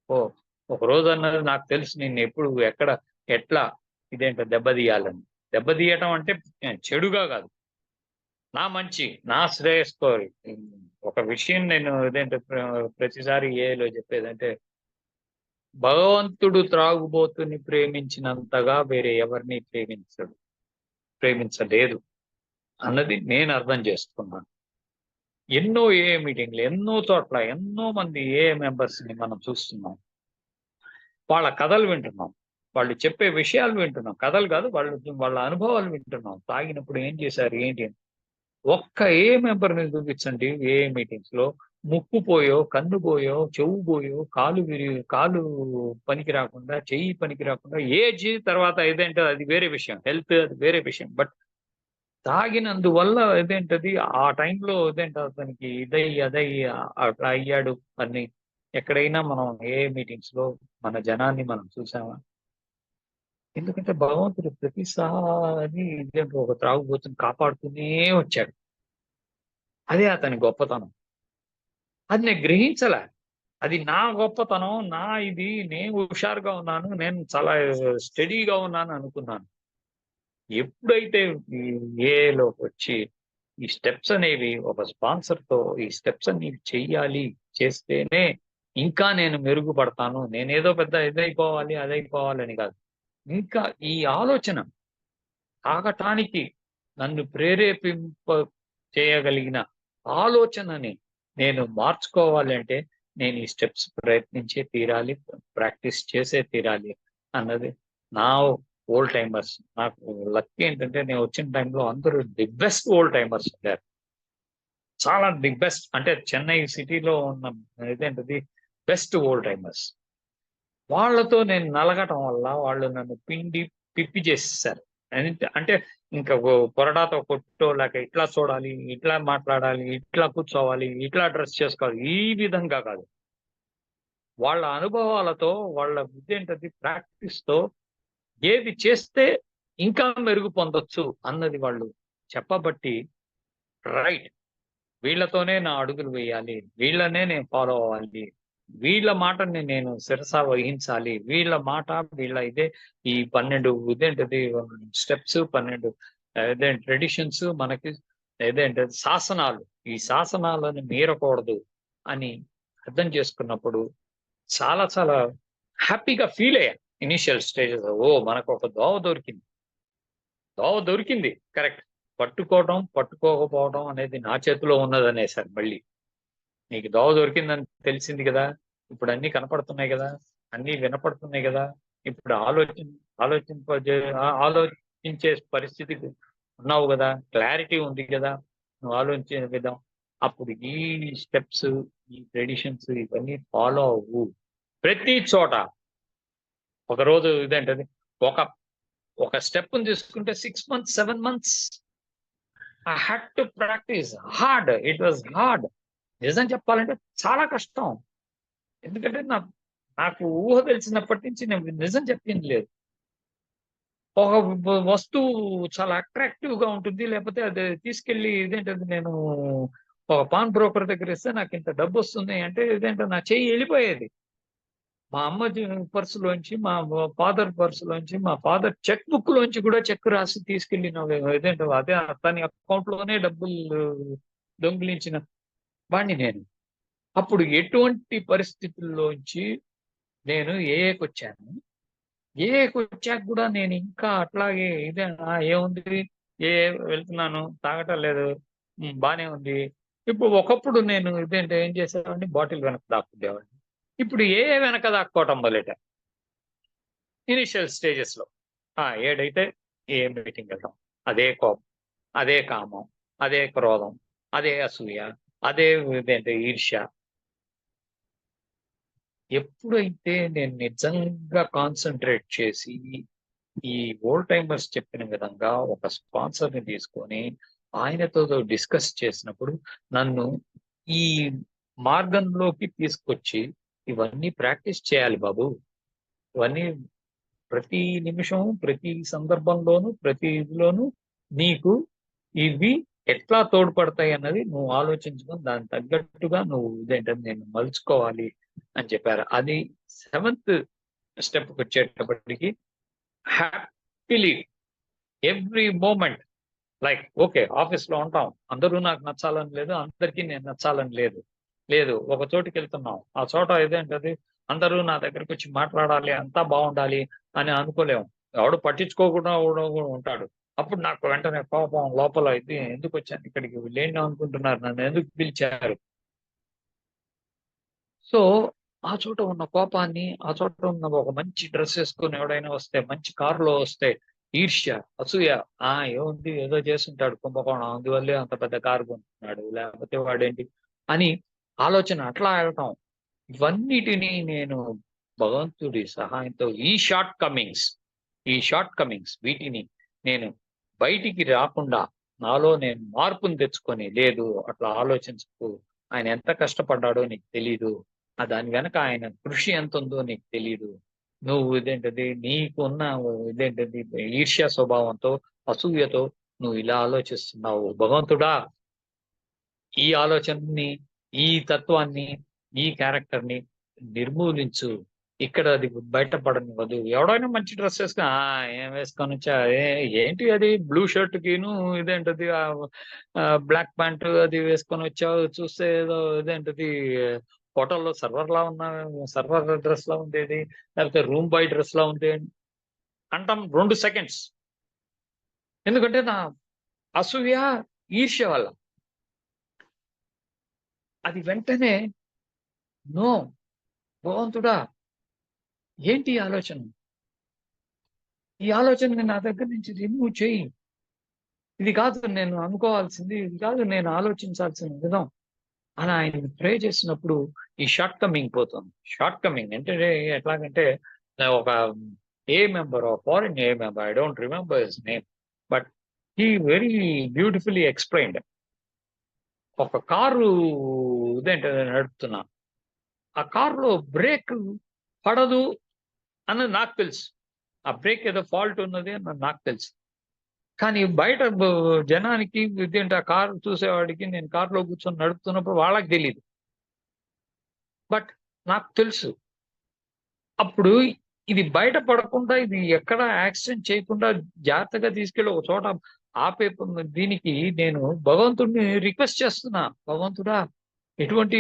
పో. ఒకరోజన్నది నాకు తెలుసు నిన్నెప్పుడు ఎక్కడ, ఎట్లా దెబ్బతీయాలని. దెబ్బతీయటం అంటే చెడుగా కాదు. నా శ్రేయస్సు కోరి. ఒక విషయం నేను ప్రతిసారి ఏఐలో చెప్పేదంటే, భగవంతుడు త్రాగుబోతుని ప్రేమించినంతగా వేరే ఎవరిని ప్రేమించలేదు అన్నది నేను అర్థం చేసుకున్నాను. ఎన్నో ఏఐ మీటింగ్‌లు, ఎన్నో చోట్ల, ఎంతో మంది ఏఐ మెంబర్స్‌ని మనం చూస్తున్నాం. వాళ్ళ కథలు వింటున్నాం. వాళ్ళు చెప్పే విషయాలు వింటున్నాం. కథలు కాదు వాళ్ళ అనుభవాలు వింటున్నాం. తాగినప్పుడు ఏం చేశారు? ఏంటి అని. ఒక్క ఏ మెంబర్‌ని చూపించండి ఏఏ మీటింగ్స్‌లో ముక్కు పోయో, కన్ను పోయో, చెవు పోయో, కాలు పనికి రాకుండా, చెయ్యి పనికి రాకుండా ఏజ్ తర్వాత అది వేరే విషయం. హెల్త్ అది వేరే విషయం. బట్ తాగినందువల్ల ఇదేంటది ఆ టైంలో ఇదేంటి అతనికి అదయ్యి అట్లా అయ్యాడు అని ఎక్కడైనా మనం ఏ మీటింగ్స్ లో మన జనాన్ని మనం చూసామా? ఎందుకంటే భగవంతుడు ప్రతిసారి ఇదేంటి ఒక త్రాగుబోతుని కాపాడుతూనే వచ్చాడు. అదే అతని గొప్పతనం. అది నేను గ్రహించలే. అది నా గొప్పతనం. నేను హుషారుగా ఉన్నాను. నేను చాలా స్టడీగా ఉన్నాను అనుకున్నాను. ఎప్పుడైతే ఈ ఏఐలోకొచ్చి ఈ స్టెప్స్ అనేవి ఒక స్పాన్సర్‌తో ఈ స్టెప్స్ అనేవి చెయ్యాలి. చేస్తేనే ఇంకా నేను మెరుగుపడతాను. నేనేదో పెద్ద ఇదైపోవాలి, అదైపోవాలని కాదు. ఇంకా ఈ ఆలోచన తాగటానికి నన్ను ప్రేరేపింప చేయగలిగిన ఆలోచనని నేను మార్చుకోవాలి అంటే, నేను ఈ స్టెప్స్ ప్రయత్నించే తీరాలి. ప్రాక్టీస్ చేసే తీరాలి అన్నది నా ఓల్డ్ టైమర్స్. నాకు లక్కీ ఏంటంటే నేను వచ్చిన టైంలో అందరూ ది బెస్ట్ ఓల్డ్ టైమర్స్ ఉండారు. చాలా ది బెస్ట్ అంటే చెన్నై సిటీలో ఉన్న ఇదేంటిది బెస్ట్ ఓల్డ్ టైమర్స్. వాళ్ళతో నేను నలగటం వల్ల వాళ్ళు నన్ను పిండి పిప్పి చేసేసారు. అంటే ఇంకా కొరడాతో కొట్టో లేక ఇట్లా చూడాలి, ఇట్లా మాట్లాడాలి, ఇట్లా కూర్చోవాలి, ఇట్లా డ్రెస్ చేసుకోవాలి. ఈ విధంగా కాదు. వాళ్ళ అనుభవాలతో వాళ్ళ ఇదేంటది ప్రాక్టీస్‌తో ఏది చేస్తే ఇంకా మెరుగు పొందొచ్చు అన్నది వాళ్ళు చెప్పబట్టి రైట్. వీళ్ళతోనే నా అడుగులు వేయాలి. వీళ్ళనే నేను ఫాలో అవ్వాలి. వీళ్ళ మాటని నేను శిరస వహించాలి. వీళ్ళ మాట వీళ్ళ ఈ 12 ఇదేంటిది స్టెప్స్ 12 ట్రెడిషన్స్ మనకి ఇదేంటది శాసనాలు. ఈ శాసనాలను మీరకూడదు అని అర్థం చేసుకున్నప్పుడు చాలా చాలా హ్యాపీగా ఫీల్ అయ్యాను. ఇనీషియల్ స్టేజెస్ మనకొక దోవ దొరికింది. దోవ దొరికింది. కరెక్ట్. పట్టుకోవడం, పట్టుకోకపోవడం అనేది నా చేతిలో ఉన్నదనేసారు మళ్ళీ. నీకు దోవ దొరికిందని తెలిసింది గదా! ఇప్పుడు అన్నీ కనపడుతున్నాయి గదా! అన్నీ వినపడుతున్నాయి గదా! ఇప్పుడు ఆలోచించే పరిస్థితికి ఉన్నావు గదా! క్లారిటీ ఉంది గదా! నువ్వు ఆలోచించే విధం. అప్పుడు ఈ స్టెప్స్, ఈ ట్రెడిషన్స్ ఇవన్నీ ఫాలో అవ్వు. ప్రతి చోట ఒకరోజు ఇదేంటది ఒక ఒక స్టెప్‌ని తీసుకుంటే 6 months, 7 months I had to practise hard. It was hard. నిజం చెప్పాలంటే చాలా కష్టం. ఎందుకంటే నాకు ఊహ తెలిసినప్పటి నుంచి నేను నిజం చెప్పింది లేదు. ఒక వస్తువు చాలా అట్రాక్టివ్‌గా ఉంటుంది. లేకపోతే అది తీసుకెళ్ళి ఇదేంటది నేను ఒక పాన్ బ్రోకర్ దగ్గర ఇస్తే నాకింత డబ్బొస్తుంది అంటే నా చెయ్యి ఎళ్ళిపోయేది. మా అమ్మ పర్స్‌లోంచి, ఫాదర్ పర్స్‌లోంచి, మా ఫాదర్ చెక్ బుక్‌లోంచి కూడా చెక్ రాసి తీసుకెళ్ళిన అదే తన అకౌంట్‌లోనే డబ్బులు దొంగిలించిన వాడిని నేను. అప్పుడు ఎటువంటి పరిస్థితుల్లోంచి నేను ఏఐకొచ్చాను. ఏఐకొచ్చాక గూడా నేను ఇంకా అట్లాగే ఏముంది వెళ్తున్నాను, తాగటం లేదు. బానే ఉంది. ఇప్పుడు ఒకప్పుడు నేను ఏం చేసేవాడిని బాటిల్ వెనక దాక్కుండేవాడిని. ఇప్పుడు ఏఐ వెనక దాక్కోవటం మొదలెట్టా. ఇనీషియల్ స్టేజెస్‌లో. ఏడైతే ఏ మీటింగ్‌కెళ్తాం. అదే కోపం, అదే కామం, అదే క్రోధం, అదే అసూయ, అదే ఈర్ష్య. ఎప్పుడైతే నేను నిజంగా కాన్సంట్రేట్ చేసి, ఈ ఓల్డ్ టైమర్స్ చెప్పిన విధంగా ఒక స్పాన్సర్‌ని తీసుకొని, ఆయనతో డిస్కస్ చేసినప్పుడు, నన్ను ఈ మార్గంలోకి తీసుకొచ్చి, ఇవన్నీ ప్రాక్టీస్ చేయాలి బాబు. ఇవన్నీ ప్రతి నిమిషం, ప్రతి సందర్భంలోనూ, ప్రతి ఇదిలోనూ నీకు ఇవి ఎట్లా తోడ్పడతాయన్నది నువ్వు ఆలోచించుకొని దానికి తగ్గట్టుగా నువ్వు నేను మలుచుకోవాలి అని చెప్పారు. అది సెవెంత్ స్టెప్‌కొచ్చేటప్పటికి happily every moment like okay. ఆఫీస్‌లో ఉంటాం. అందరూ నాకు నచ్చాలని లేదు. అందరికీ నేను నచ్చాలని లేదు. లేదు. ఒక చోటికెళ్తున్నాం. ఆ చోట అందరూ నా దగ్గరకొచ్చి మాట్లాడాలి, అంతా బావుండాలి అని అనుకోలేము. ఎవడు పట్టించుకోకుండా కూడా ఉంటాడు. అప్పుడు నాకు వెంటనే కోపం లోపల ఎందుకొచ్చాను ఇక్కడికి? వీళ్ళేంటనుకుంటున్నారు? నన్నెందుకు పిలిచారు? సో, ఆ చోట ఉన్న కోపాన్ని, ఆ చోట ఉన్న ఒక మంచి డ్రెస్ ఏసుకొని ఎవడైనా వస్తే, మంచి కారులో వస్తే ఈర్ష్య, అసూయ. ఏముంది ఏదో చేసుంటాడు కుంభకోణం. అందువల్లే అంత పెద్ద కారు కొంటున్నాడు. లేకపోతే వాడేంటి అని ఆలోచన అట్లా ఎళ్ళటం. ఇవన్నిటిని నేను భగవంతుడి సహాయంతో ఈ షార్ట్ కమింగ్స్ వీటిని నేను బయటికి రాకుండా నాలో నేను మార్పుని తెచ్చుకొని, లేదు అట్లా ఆలోచించకు. ఆయన ఎంత కష్టపడ్డాడో నీకు తెలీదు. దాని వెనక ఆయన కృషి ఎంతుందో నీకు తెలీదు. నువ్వు నీకున్న ఈర్ష్య స్వభావంతో, అసూయతో నువ్వు ఇలా ఆలోచిస్తున్నావు. భగవంతుడా! ఈ ఆలోచనని, ఈ తత్వాన్ని, ఈ క్యారెక్టర్‌ని నిర్మూలించు. ఇక్కడ అది బయటపడనివ్వదు. ఎవడైనా మంచి డ్రెస్ ఏసుకొని ఏం వేసుకొనొచ్చా? ఏంటి అది బ్లూ షర్ట్‌కిను బ్లాక్ ప్యాంట్ అది వేసుకొనొచ్చావు. చూస్తే ఏదో హోటల్‌లో సర్వర్‌లా ఉన్నావు. సర్వర్ డ్రెస్‌లా ఉందేది. లేకపోతే రూమ్ బాయ్ డ్రెస్‌లా ఉంది అంటాం 2 సెకండ్స్. ఎందుకంటే నా అసూయ, ఈర్ష్య వల్ల. అది వెంటనే నో భగవంతుడా! ఏంటి ఈ ఆలోచన? ఈ ఆలోచనని నా దగ్గర నుంచి రిమూవ్ చెయ్యి. ఇది కాదు నేను అనుకోవాల్సింది. ఇది కాదు నేను ఆలోచించాల్సిన విధం. అని ఆయన్ని ప్రే చేసినప్పుడు ఈ షార్ట్ కమింగ్ పోతుంది. షార్ట్ కమింగ్ అంటే ఎట్లాగంటే ఒక member of foreign member I don't remember his name. But he very beautifully explained. ఒక కారు నడుపుతున్నా. ఆ కారులో బ్రేక్ పడదు అన్నది నాకు తెలుసు. ఆ బ్రేక్ ఏదో ఫాల్ట్ ఉన్నది అన్నది నాకు తెలుసు. కానీ బయట జనానికి ఆ కారు చూసేవాడికి నేను కార్‌లో కూర్చొని నడుపుతున్నప్పుడు వాళ్ళకి తెలీదు. బట్ నాకు తెలుసు. అప్పుడు ఇది బయట పడకుండా, ఇది ఎక్కడ యాక్సిడెంట్ చేయకుండా జాగ్రత్తగా తీసుకెళ్ళి ఒక చోట ఆపే దీనికి నేను భగవంతుడిని రిక్వెస్ట్ చేస్తున్నా. భగవంతుడా! ఎటువంటి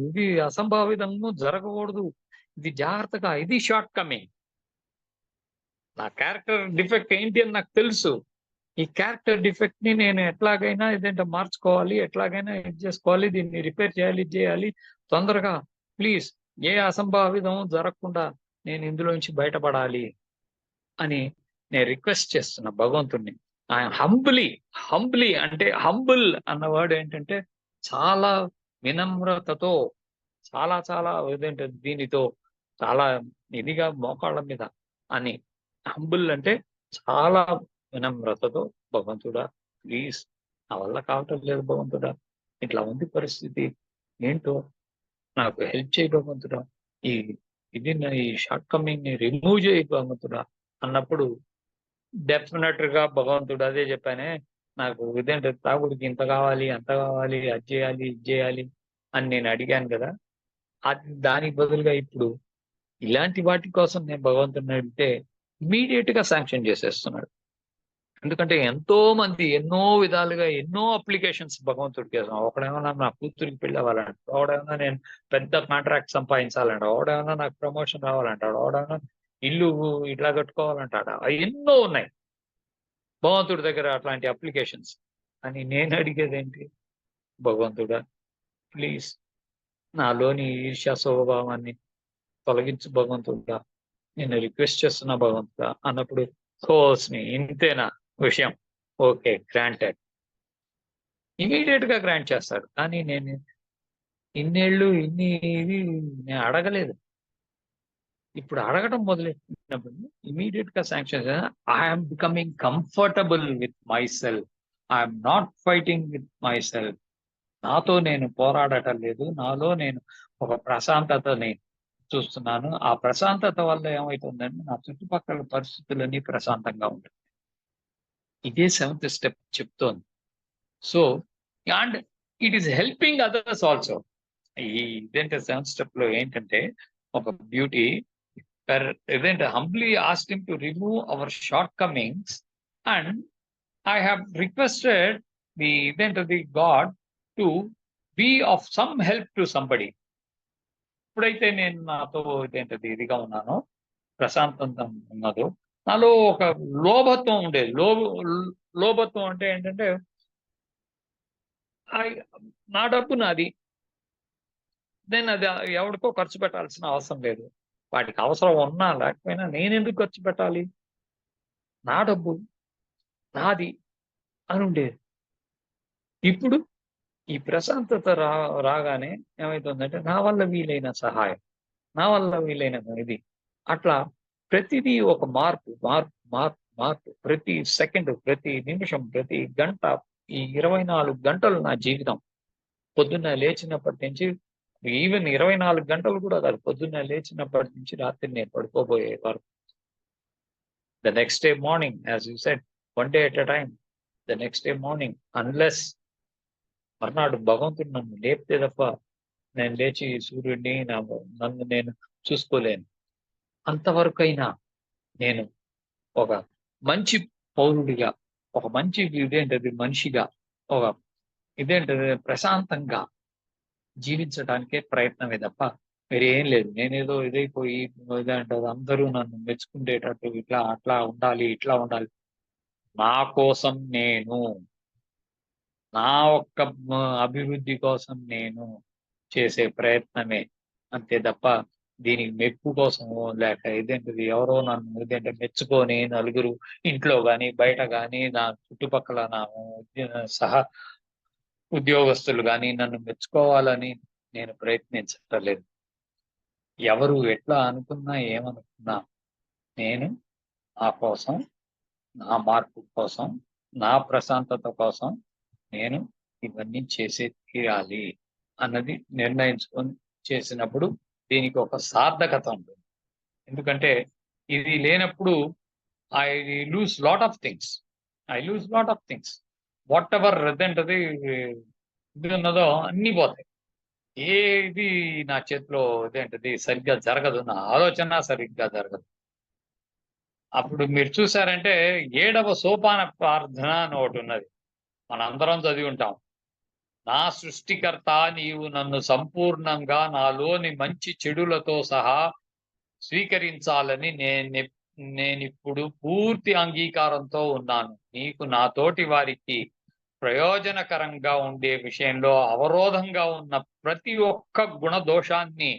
ఇది అసంభావితము జరగకూడదు. ఇది జాగ్రత్తగా ఇది షార్ట్ కమింగ్. నా క్యారెక్టర్ డిఫెక్ట్ ఏంటి అని నాకు తెలుసు. ఈ క్యారెక్టర్ డిఫెక్ట్‌ని నేను ఎట్లాగైనా మార్చుకోవాలి. ఎట్లాగైనా ఇది చేసుకోవాలి. దీన్ని రిపేర్ చేయాలి. ఇది చేయాలి. తొందరగా ప్లీజ్ ఏ అసంభావితం జరగకుండా నేను ఇందులోంచి బయటపడాలి అని నేను రిక్వెస్ట్ చేస్తున్నా భగవంతుడిని. ఆయన హంబ్లీ అంటే హంబుల్ అన్న వర్డ్ ఏంటంటే చాలా వినమ్రతతో చాలా చాలా దీనితో చాలా ఇదిగా మోకాళ్ళ మీద అని హంబుల్ అంటే చాలా వినమ్రతతో భగవంతుడా ప్లీజ్ నా వల్ల కావటం లేదు భగవంతుడా. ఇట్లా ఉంది పరిస్థితి. ఏంటో నాకు హెల్ప్ చేయి భగవంతుడా. ఈ ఈ షార్ట్ కమింగ్‌ని రిమూవ్ చేయి భగవంతుడా అన్నప్పుడు డెఫినెట్‌గా భగవంతుడు అదే చెప్పానే. నాకు తాగుడుకి ఇంత కావాలి, అంత కావాలి, అది చేయాలి, ఇది చేయాలి అని నేను అడిగాను కదా! దానికి బదులుగా ఇప్పుడు ఇలాంటి వాటి కోసం నేను భగవంతుడిని అడిగితే ఇమ్మీడియేట్‌గా శాంక్షన్ చేసేస్తున్నాడు. ఎందుకంటే ఎంతో మంది ఎన్నో విధాలుగా ఎన్నో అప్లికేషన్స్ భగవంతుడికి చేసాం. ఒకడేమన్నా నా కూతురికి పెళ్లి అవ్వాలంటాడు. ఒకడేమన్నా నేను పెద్ద కాంట్రాక్ట్ సంపాదించాలంటాడు. ఒకడేమన్నా నాకు ప్రమోషన్ రావాలంటాడు. ఒకడేమన్నా ఇల్లు ఇట్లా కట్టుకోవాలంటాడు. ఎన్నో ఉన్నాయి భగవంతుడి దగ్గర అట్లాంటి అప్లికేషన్స్. అని నేను అడిగేదేంటి? భగవంతుడా ప్లీజ్ నాలోని ఈర్ష్య స్వభావాన్ని తొలగించు భగవంతుడా. నేను రిక్వెస్ట్ చేస్తున్నా భగవంతుడా అన్నప్పుడు కోర్స్‌ని ఇంతేనా విషయం? ఓకే. గ్రాంటెడ్. ఇమ్మీడియేట్‌గా గ్రాంట్ చేస్తాడు. కానీ నేను ఇన్నేళ్ళు ఇవి నేను అడగలేదు. ఇప్పుడు అడగడం మొదలెట్టినప్పుడు ఇమ్మీడియేట్‌గా sanction I am becoming comfortable with my self. I am not fighting with my self. నాతో నేను పోరాడటం లేదు. నాలో నేను ఒక ప్రశాంతతని చూస్తున్నాను. ఆ ప్రశాంతత వల్ల ఏమైతుందంటే నా చుట్టుపక్కల పరిస్థితులన్నీ ప్రశాంతంగా ఉంటాయి. ఇదే సెవెంత్ స్టెప్ చెప్తోంది. So, and it is helping others also. ఈ సెవెంత్ స్టెప్‌లో ఏంటంటే ఒక beauty humbly asked him to remove our shortcomings, and I have requested the God to be of some help to somebody. ఎప్పుడైతే నేను నాతో ఇదిగా ఉన్నానో, ప్రశాంతంగా ఉన్నదో, నాలో ఒక లోభత్వం ఉండేది. లోభత్వం అంటే ఏంటంటే నా డబ్బు నాది. నేను అది ఎవడికో ఖర్చు పెట్టాల్సిన అవసరం లేదు. వాడికి అవసరం ఉన్నా లేకపోయినా నేనెందుకు ఖర్చు పెట్టాలి? నా డబ్బు నాది అనుండేది. ఇప్పుడు ఈ ప్రశాంతత రాగానే ఏమైతుందంటే నా వల్ల వీలైన సహాయం, నా వల్ల వీలైన ఇది అట్లా ప్రతిదీ ఒక మార్పు. ప్రతి సెకండ్, ప్రతి నిమిషం, ప్రతి గంట, ఈ 24 గంటలు నా జీవితం. పొద్దున్న లేచినప్పటి నుంచి ఈవెన్ 24 గంటలు కూడా కాదు. పొద్దున్న లేచినప్పటి నుంచి రాత్రి నేను పడుకోబోయే వరకు. The next day morning as you said, one day at a time. The next day morning unless మర్నాడు భగవంతుడు నన్ను లేపితే తప్ప నేను లేచి సూర్యుడిని నన్ను నేను చూసుకోలేను. అంతవరకైనా నేను ఒక మంచి పౌరుడిగా, ఒక మంచి మనిషిగా, ఒక ప్రశాంతంగా జీవించడానికే ప్రయత్నమే తప్ప వేరేం లేదు. నేనేదో ఇదైపోయి అందరూ నన్ను మెచ్చుకునేటట్టు ఇట్లా అట్లా ఉండాలి, ఇట్లా ఉండాలి. నా కోసం నేను, నా ఒక్క అభివృద్ధి కోసం నేను చేసే ప్రయత్నమే. అంతే తప్ప దీనికి మెప్పు కోసమో లేక ఎవరో నన్ను మెచ్చుకొని నలుగురు ఇంట్లో గాని, బయట గాని, నా చుట్టుపక్కల నా సహ ఉద్యోగస్తులు గాని నన్ను మెచ్చుకోవాలని నేను ప్రయత్నించట్లేదు. ఎవరు ఎట్లా అనుకున్నా, ఏమనుకున్నా నేను నా కోసం, నా మార్పు కోసం, నా ప్రశాంతత కోసం నేను ఇవన్నీ చేసే తీరాలి అన్నది నిర్ణయించుకొని చేసినప్పుడు దీనికి ఒక సార్థకత ఉంటుంది. ఎందుకంటే ఇది లేనప్పుడు I lose lot of things. What ever ఇది ఉన్నదో అన్నీ పోతాయి. ఏది నా చేతిలో సరిగ్గా జరగదు. నా ఆలోచన సరిగ్గా జరగదు. అప్పుడు మీరు చూసారంటే 7వ సోపాన ప్రార్థన అని ఒకటి ఉన్నది. మనందరం చదివి ఉంటాం. నా సృష్టికర్త నీవు నన్ను సంపూర్ణంగా నాలోని మంచి చెడులతో సహా స్వీకరించాలని నేనిప్పుడు పూర్తి అంగీకారంతో ఉన్నాను. నీకు నాతోటి వారికి ప్రయోజనకరంగా ఉండే విషయంలో అవరోధంగా ఉన్న ప్రతి ఒక్క గుణదోషాన్ని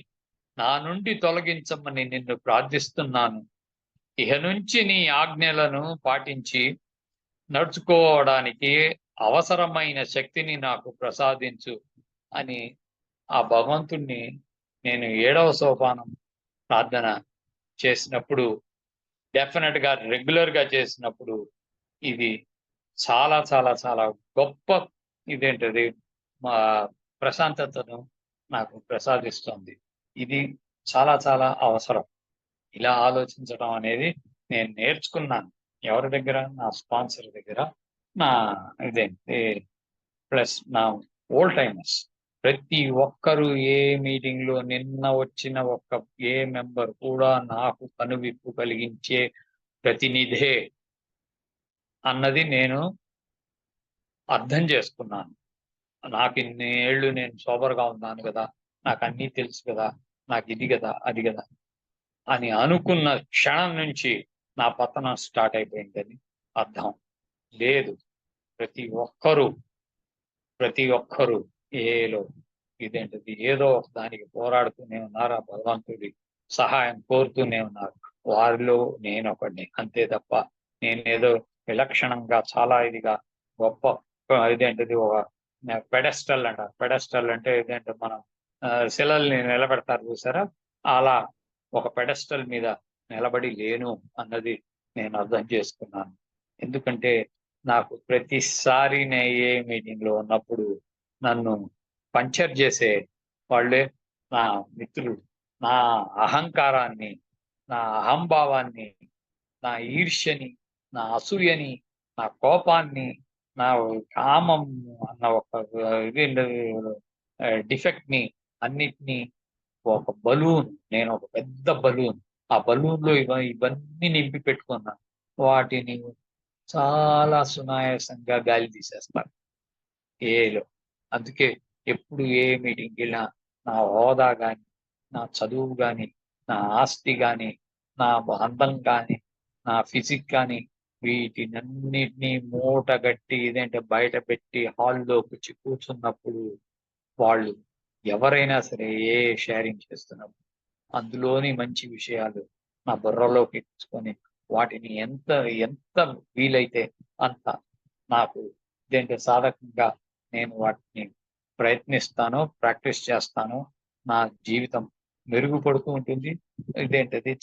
నా నుండి తొలగించమని నిన్ను ప్రార్థిస్తున్నాను. ఇహ నుంచి నీ ఆజ్ఞలను పాటించి నడుచుకోవడానికి అవసరమైన శక్తిని నాకు ప్రసాదించు అని ఆ భగవంతుణ్ణి నేను 7వ సోపానం ప్రార్థన చేసినప్పుడు, డెఫినెట్ గా రెగ్యులర్ గా చేసినప్పుడు ఇది చాలా చాలా చాలా గొప్ప మా ప్రశాంతతను నాకు ప్రసాదిస్తుంది. ఇది చాలా చాలా అవసరం. ఇలా ఆలోచించడం అనేది నేను నేర్చుకున్నాను. ఎవరి దగ్గర? నా స్పాన్సర్ దగ్గర. నా ప్లస్ నా ఓల్డ్ టైమర్స్. ప్రతి ఒక్కరు ఏ మీటింగ్ లో నిన్న వచ్చిన ఏ మెంబర్ కూడా నాకు కనువిప్పు కలిగించే ప్రతినిధే అన్నది నేను అర్థం చేసుకున్నాను. నాకు ఇన్ని ఏళ్ళు నేను సోబర్గా ఉన్నాను కదా, నాకు అన్నీ తెలుసు కదా, నాకు ఇది కదా, అది కదా అని అనుకున్న క్షణం నుంచి నా పతనం స్టార్ట్ అయిపోయిందని అర్థం. లేదు, ప్రతి ఒక్కరూ ఏదో ఒక దానికి పోరాడుతూనే ఉన్నారు. ఆ భగవంతుడి సహాయం కోరుతూనే ఉన్నారు. వారిలో నేను ఒకడిని. అంతే తప్ప నేనేదో విలక్షణంగా చాలా ఇదిగా గొప్ప ఒక పెడెస్టల్ అంటారు. పెడెస్టల్ అంటే మనం శిలల్ని నిలబెడతారు చూసారా, అలా ఒక పెడెస్టల్ మీద నిలబడి లేను అన్నది నేను అర్థం చేసుకున్నాను. ఎందుకంటే నాకు ప్రతిసారి నేను ఏ మీటింగ్ లో ఉన్నప్పుడు నన్ను పంచర్ చేసే వాళ్ళే నా మిత్రులు. నా అహంకారాన్ని, నా అహంభావాన్ని, నా ఈర్ష్యని, నా అసూయని, నా కోపాన్ని, నా కామం అన్న ఒక డిఫెక్ట్ ని అన్నిటినీ ఒక బలూన్, నేను ఒక పెద్ద బలూన్. ఆ బలూన్ లో ఇవన్నీ నింపి పెట్టుకున్నాను. వాటిని చాలా సునాయాసంగా గాలి తీసేస్తాను ఏలో. అందుకే ఎప్పుడు ఏ మీటింగ్కి వెళ్ళినా నా హోదా కానీ, నా చదువు కానీ, నా ఆస్తి కానీ, నా అందం కానీ, నా ఫిజిక్ కానీ వీటినన్నిటినీ మూటగట్టి బయట పెట్టి హాల్లోకి వచ్చి కూర్చున్నప్పుడు వాళ్ళు ఎవరైనా సరే ఏ షేరింగ్ చేస్తున్నప్పుడు అందులోని మంచి విషయాలు నా బుర్రలోకి ఎక్కించుకొని వాటిని ఎంత వీలైతే అంత నాకు సాధకంగా నేను వాటిని ప్రయత్నిస్తాను, ప్రాక్టీస్ చేస్తాను. నా జీవితం మెరుగుపడుతూ ఉంటుంది.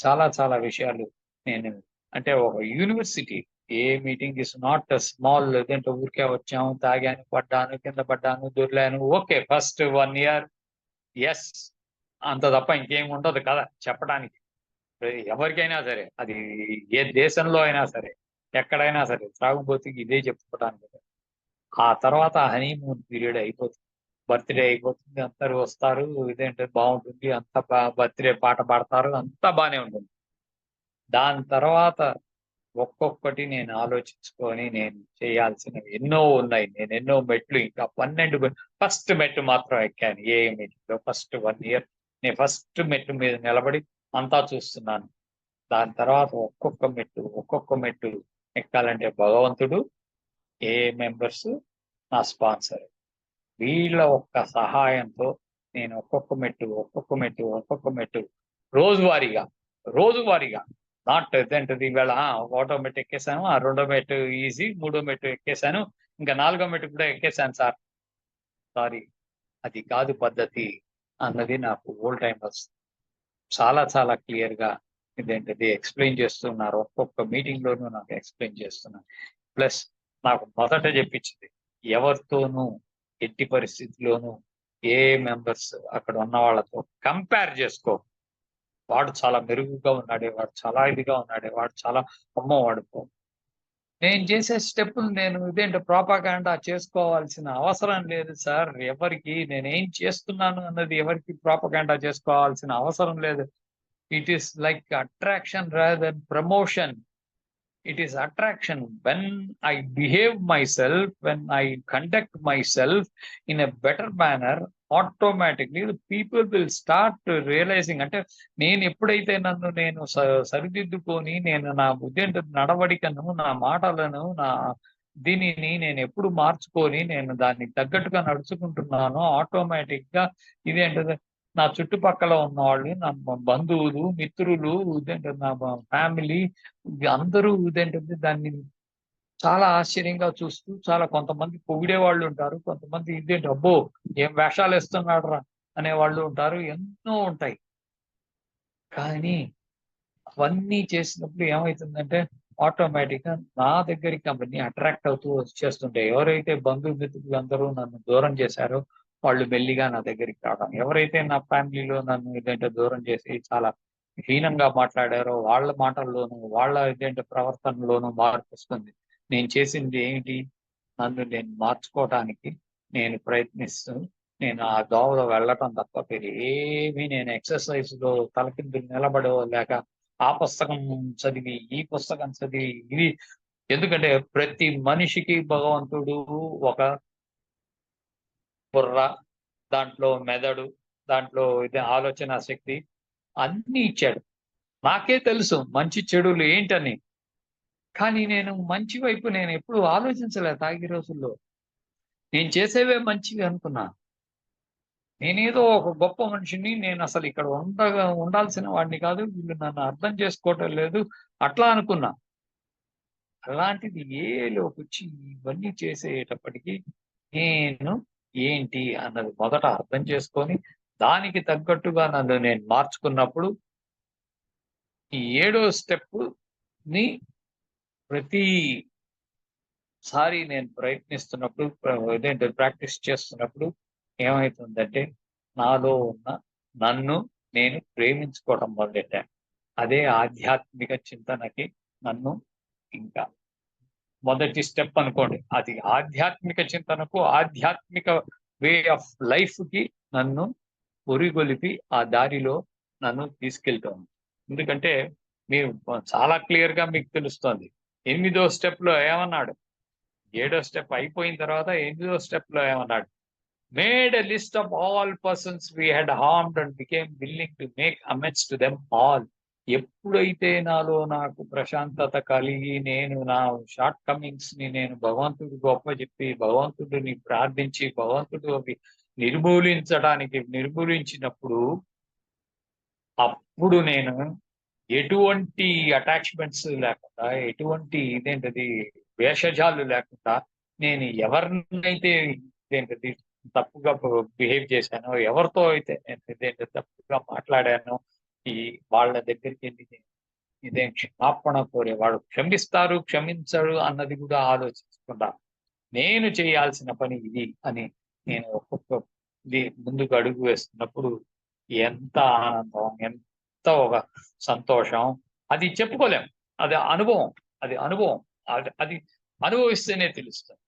చాలా చాలా విషయాలు నేను అంటే ఒక university. A meeting is not small. లేదంటే ఊరికే వచ్చాము, తాగాను, పడ్డాను, కింద పడ్డాను, దొర్లాను. ఓకే, ఫస్ట్ 1 ఇయర్ ఎస్, అంత తప్ప ఇంకేం ఉండదు కదా చెప్పడానికి. ఎవరికైనా సరే, అది ఏ దేశంలో అయినా సరే, ఎక్కడైనా సరే, త్రాగుబోతుకి ఇదే చెప్పుకోవడానికి. ఆ తర్వాత హనీమూన్ పీరియడ్ అయిపోతుంది. బర్త్‌డే అయిపోతుంది. అందరూ వస్తారు. ఇదేంటి బావుంటుంది. అంతా బర్త్‌డే పాట పాడతారు. అంతా బానే ఉంటుంది. దాని తర్వాత ఒక్కొక్కటి నేను ఆలోచించుకొని నేను చేయాల్సినవి ఎన్నో ఉన్నాయి. నేనెన్నో మెట్లు, ఇంకా 12 ఫస్ట్ మెట్టు మాత్రం ఎక్కాను. ఏఏ మీటింగ్‌లో ఫస్ట్ 1 ఇయర్ నేను ఫస్ట్ మెట్టు మీద నిలబడి అంతా చూస్తున్నాను. దాని తర్వాత ఒక్కొక్క మెట్టు ఎక్కాలంటే భగవంతుడు, ఏఏ మెంబర్స్, నా స్పాన్సర్. వీళ్ళ ఒక్క సహాయంతో నేను ఒక్కొక్క మెట్టు రోజువారీగా, రోజువారీగా నాట్ ఇదేంటిది ఇవాళ ఒకటో మెట్టు ఎక్కేసాను. ఆ రెండో మెట్టు ఈజీ. మూడో మెట్టు ఎక్కేసాను. ఇంకా నాలుగో మెట్టు కూడా ఎక్కేసాను సార్. సారీ, అది కాదు పద్ధతి అన్నది నాకు ఓల్డ్ టైమర్స్ చాలా చాలా క్లియర్‌గా ఇదేంటిది ఎక్స్‌ప్లెయిన్ చేస్తున్నారు. ఒక్కొక్క మీటింగ్‌లోనూ నాకు ఎక్స్‌ప్లెయిన్ చేస్తున్నారు. ప్లస్ నాకు మొదట చెప్పించింది, ఎవరితోనూ ఎట్టి పరిస్థితిలోనూ ఏ మెంబర్స్ అక్కడ ఉన్న వాళ్ళతో కంపేర్ చేసుకో. వాడు చాలా మెరుగుగా ఉన్నాడే, వాడు చాలా ఇదిగా ఉన్నాడే, వాడు చాలా అమ్మో! నేను చేసే స్టెప్పులు నేను ఇదేంటి ప్రొపగాండా చేసుకోవాల్సిన అవసరం లేదు సార్. ఎవరికీ నేనేం చేస్తున్నాను అన్నది ఎవరికీ ప్రొపగాండా చేసుకోవాల్సిన అవసరం లేదు. It is like attraction rather than promotion. It is attraction. When I behave myself, when I conduct myself in a better manner, automatically the people will start realizing. అంటే నేను ఎప్పుడైతే నన్ను నేను సరిదిద్దుకొని నేను నా ఉద్దేంట నడవడికను, నా మాటలను, నా దీనిని నేను ఎప్పుడు మార్చుకొని నేను దానికి తగ్గట్టుగా నడుచుకుంటున్నానో ఆటోమేటిక్‌గా ఇదేంటిది నా చుట్టుపక్కల ఉన్నవాళ్ళు, నా బంధువులు, మిత్రులు, ఇదేంటి నా ఫ్యామిలీ, అందరూ ఇదేంటంటే దాన్ని చాలా ఆశ్చర్యంగా చూస్తూ, చాలా కొంతమంది పొగిడేవాళ్ళు ఉంటారు. కొంతమంది ఇదేంటి అబ్బో! ఏం వేషాలేస్తున్నాడురా అనేవాళ్ళు ఉంటారు. ఎన్నో ఉంటాయి. కానీ అవన్నీ చేసినప్పుడు ఏమైతుందంటే ఆటోమేటిక్‌గా నా దగ్గరికి అవన్నీ అట్రాక్ట్ అవుతూ వచ్చేస్తుంటాయి. ఎవరైతే బంధుమిత్రులందరూ నన్ను దూరం చేశారో వాళ్ళు మెల్లిగా నా దగ్గరికి రావడం. ఎవరైతే నా ఫ్యామిలీలో నన్ను ఇదేంటో దూరం చేసి చాలా హీనంగా మాట్లాడారో వాళ్ళ మాటల్లోనూ, వాళ్ళ ఇదేంటో ప్రవర్తనలోనూ మార్పొస్తుంది. నేను చేసింది ఏంటి? నన్ను నేను మార్చుకోవటానికి నేను ప్రయత్నిస్తూ నేను ఆ దోవలో వెళ్ళటం తప్ప వేరే ఏమీ నేను ఎక్సర్‌సైజ్‌లో తలకిందులు నిలబడో లేక ఆ పుస్తకం చదివి, ఈ పుస్తకం చదివి ఇది, ఎందుకంటే ప్రతి మనిషికి భగవంతుడు ఒక బుర్ర, దాంట్లో మెదడు, దాంట్లో ఇది ఆలోచనా శక్తి అన్నీ ఇచ్చాడు. నాకే తెలుసు మంచి చెడులు ఏంటని. కానీ నేను మంచి వైపు నేనెప్పుడు ఆలోచించలే తాగే రోజుల్లో. నేను చేసేవే మంచివి అనుకున్నా. నేనేదో ఒక గొప్ప మనిషిని, నేనసలు ఇక్కడ ఉండాల్సిన వాడిని కాదు. వీళ్ళు నన్ను అర్థం చేసుకోవటం లేదు. అట్లా అనుకున్నా. అలాంటిది ఏలోకొచ్చి ఇవన్నీ చేసేటప్పటికి నేను ఏంటి అన్నది మొదట అర్థం చేసుకొని, దానికి తగ్గట్టుగా నన్ను నేను మార్చుకున్నప్పుడు, ఈ ఏడో స్టెప్పుని ప్రతిసారి నేను ప్రయత్నిస్తున్నప్పుడు ఇదేంటి ప్రాక్టీస్ చేస్తున్నప్పుడు ఏమైతుందంటే, నాలో ఉన్న నన్ను నేను ప్రేమించుకోవడం మొదలెట్టాను. అదే ఆధ్యాత్మిక చింతనకి నన్ను ఇంకా మొదటి స్టెప్ అనుకోండి. అది ఆధ్యాత్మిక చింతనకు, ఆధ్యాత్మిక వే ఆఫ్ లైఫ్‌కి నన్ను పురిగొలిపి ఆ దారిలో నన్ను తీసుకెళ్తోంది. ఎందుకంటే మీరు చాలా క్లియర్‌గా మీకు తెలుస్తోంది. ఎనిమిదో స్టెప్‌లో ఏమన్నాడు? ఏడో స్టెప్ అయిపోయిన తర్వాత ఎనిమిదో స్టెప్‌లో ఏమన్నాడు? Made a list of all persons we had harmed and became willing to make amends to them all. ఎప్పుడైతే నాలో నాకు ప్రశాంతత కలిగి నేను నా షార్ట్ కమింగ్స్‌ని నేను భగవంతుడికి అప్పజెప్పి, భగవంతుడిని ప్రార్థించి, భగవంతుడు అవి నిర్మూలించినప్పుడు, అప్పుడు నేను ఎటువంటి అటాచ్‌మెంట్స్ లేకుండా, ఎటువంటి ఇదేంటది భేషజాలు లేకుండా, నేను ఎవరినైతే ఇదేంటది తప్పుగా బిహేవ్ చేశానో, ఎవరితో అయితే నేను ఇదేంటి తప్పుగా మాట్లాడానో, ఈ వాళ్ళ దగ్గరికెళ్ళి ఇదేం క్షమాపణ కోరేవాడు క్షమిస్తారు క్షమించడు అన్నది కూడా ఆలోచించకుండా నేను చేయాల్సిన పని ఇది అని నేను ఒక్కొక్క ముందుకు అడుగు వేస్తున్నప్పుడు ఎంత ఆనందం, ఎంత ఒక సంతోషం, అది చెప్పుకోలేం. అది అనుభవం, అది అనుభవిస్తేనే తెలుస్తుంది.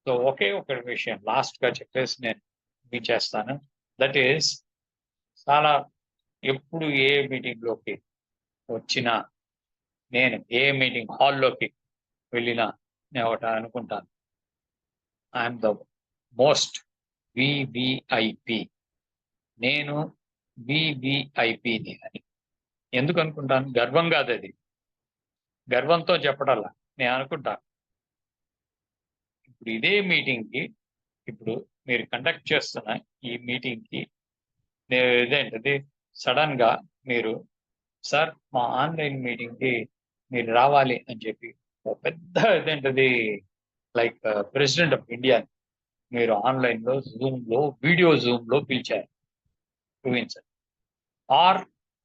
సో ఒకే ఒక విషయం లాస్ట్ గా చెప్పేసి నేను ముగించేస్తాను. దట్ ఈస్ చాలా ఎప్పుడు ఏ మీటింగ్ లోకి వచ్చినా, నేను ఏ మీటింగ్ హాల్లోకి వెళ్ళినా నేను ఒకటి అనుకుంటాను, ఐఎమ్ ద మోస్ట్ వివిఐపి, నేను వివిఐపిని అని. ఎందుకు అనుకుంటాను? గర్వం కాదు, అది గర్వంతో చెప్పడాలా. నేను అనుకుంటాను ఇప్పుడు ఇదే మీటింగ్కి, ఇప్పుడు మీరు కండక్ట్ చేస్తున్న ఈ మీటింగ్కి ఇదేంటది సడన్ గా మీరు సార్ మా ఆన్లైన్ మీటింగ్కి మీరు రావాలి అని చెప్పి ఒక పెద్ద ఇదేంటది లైక్ ప్రెసిడెంట్ ఆఫ్ ఇండియా మీరు ఆన్లైన్ లో జూమ్ లో వీడియో జూమ్ లో పిలిచారు, ఊహించండి. ఆర్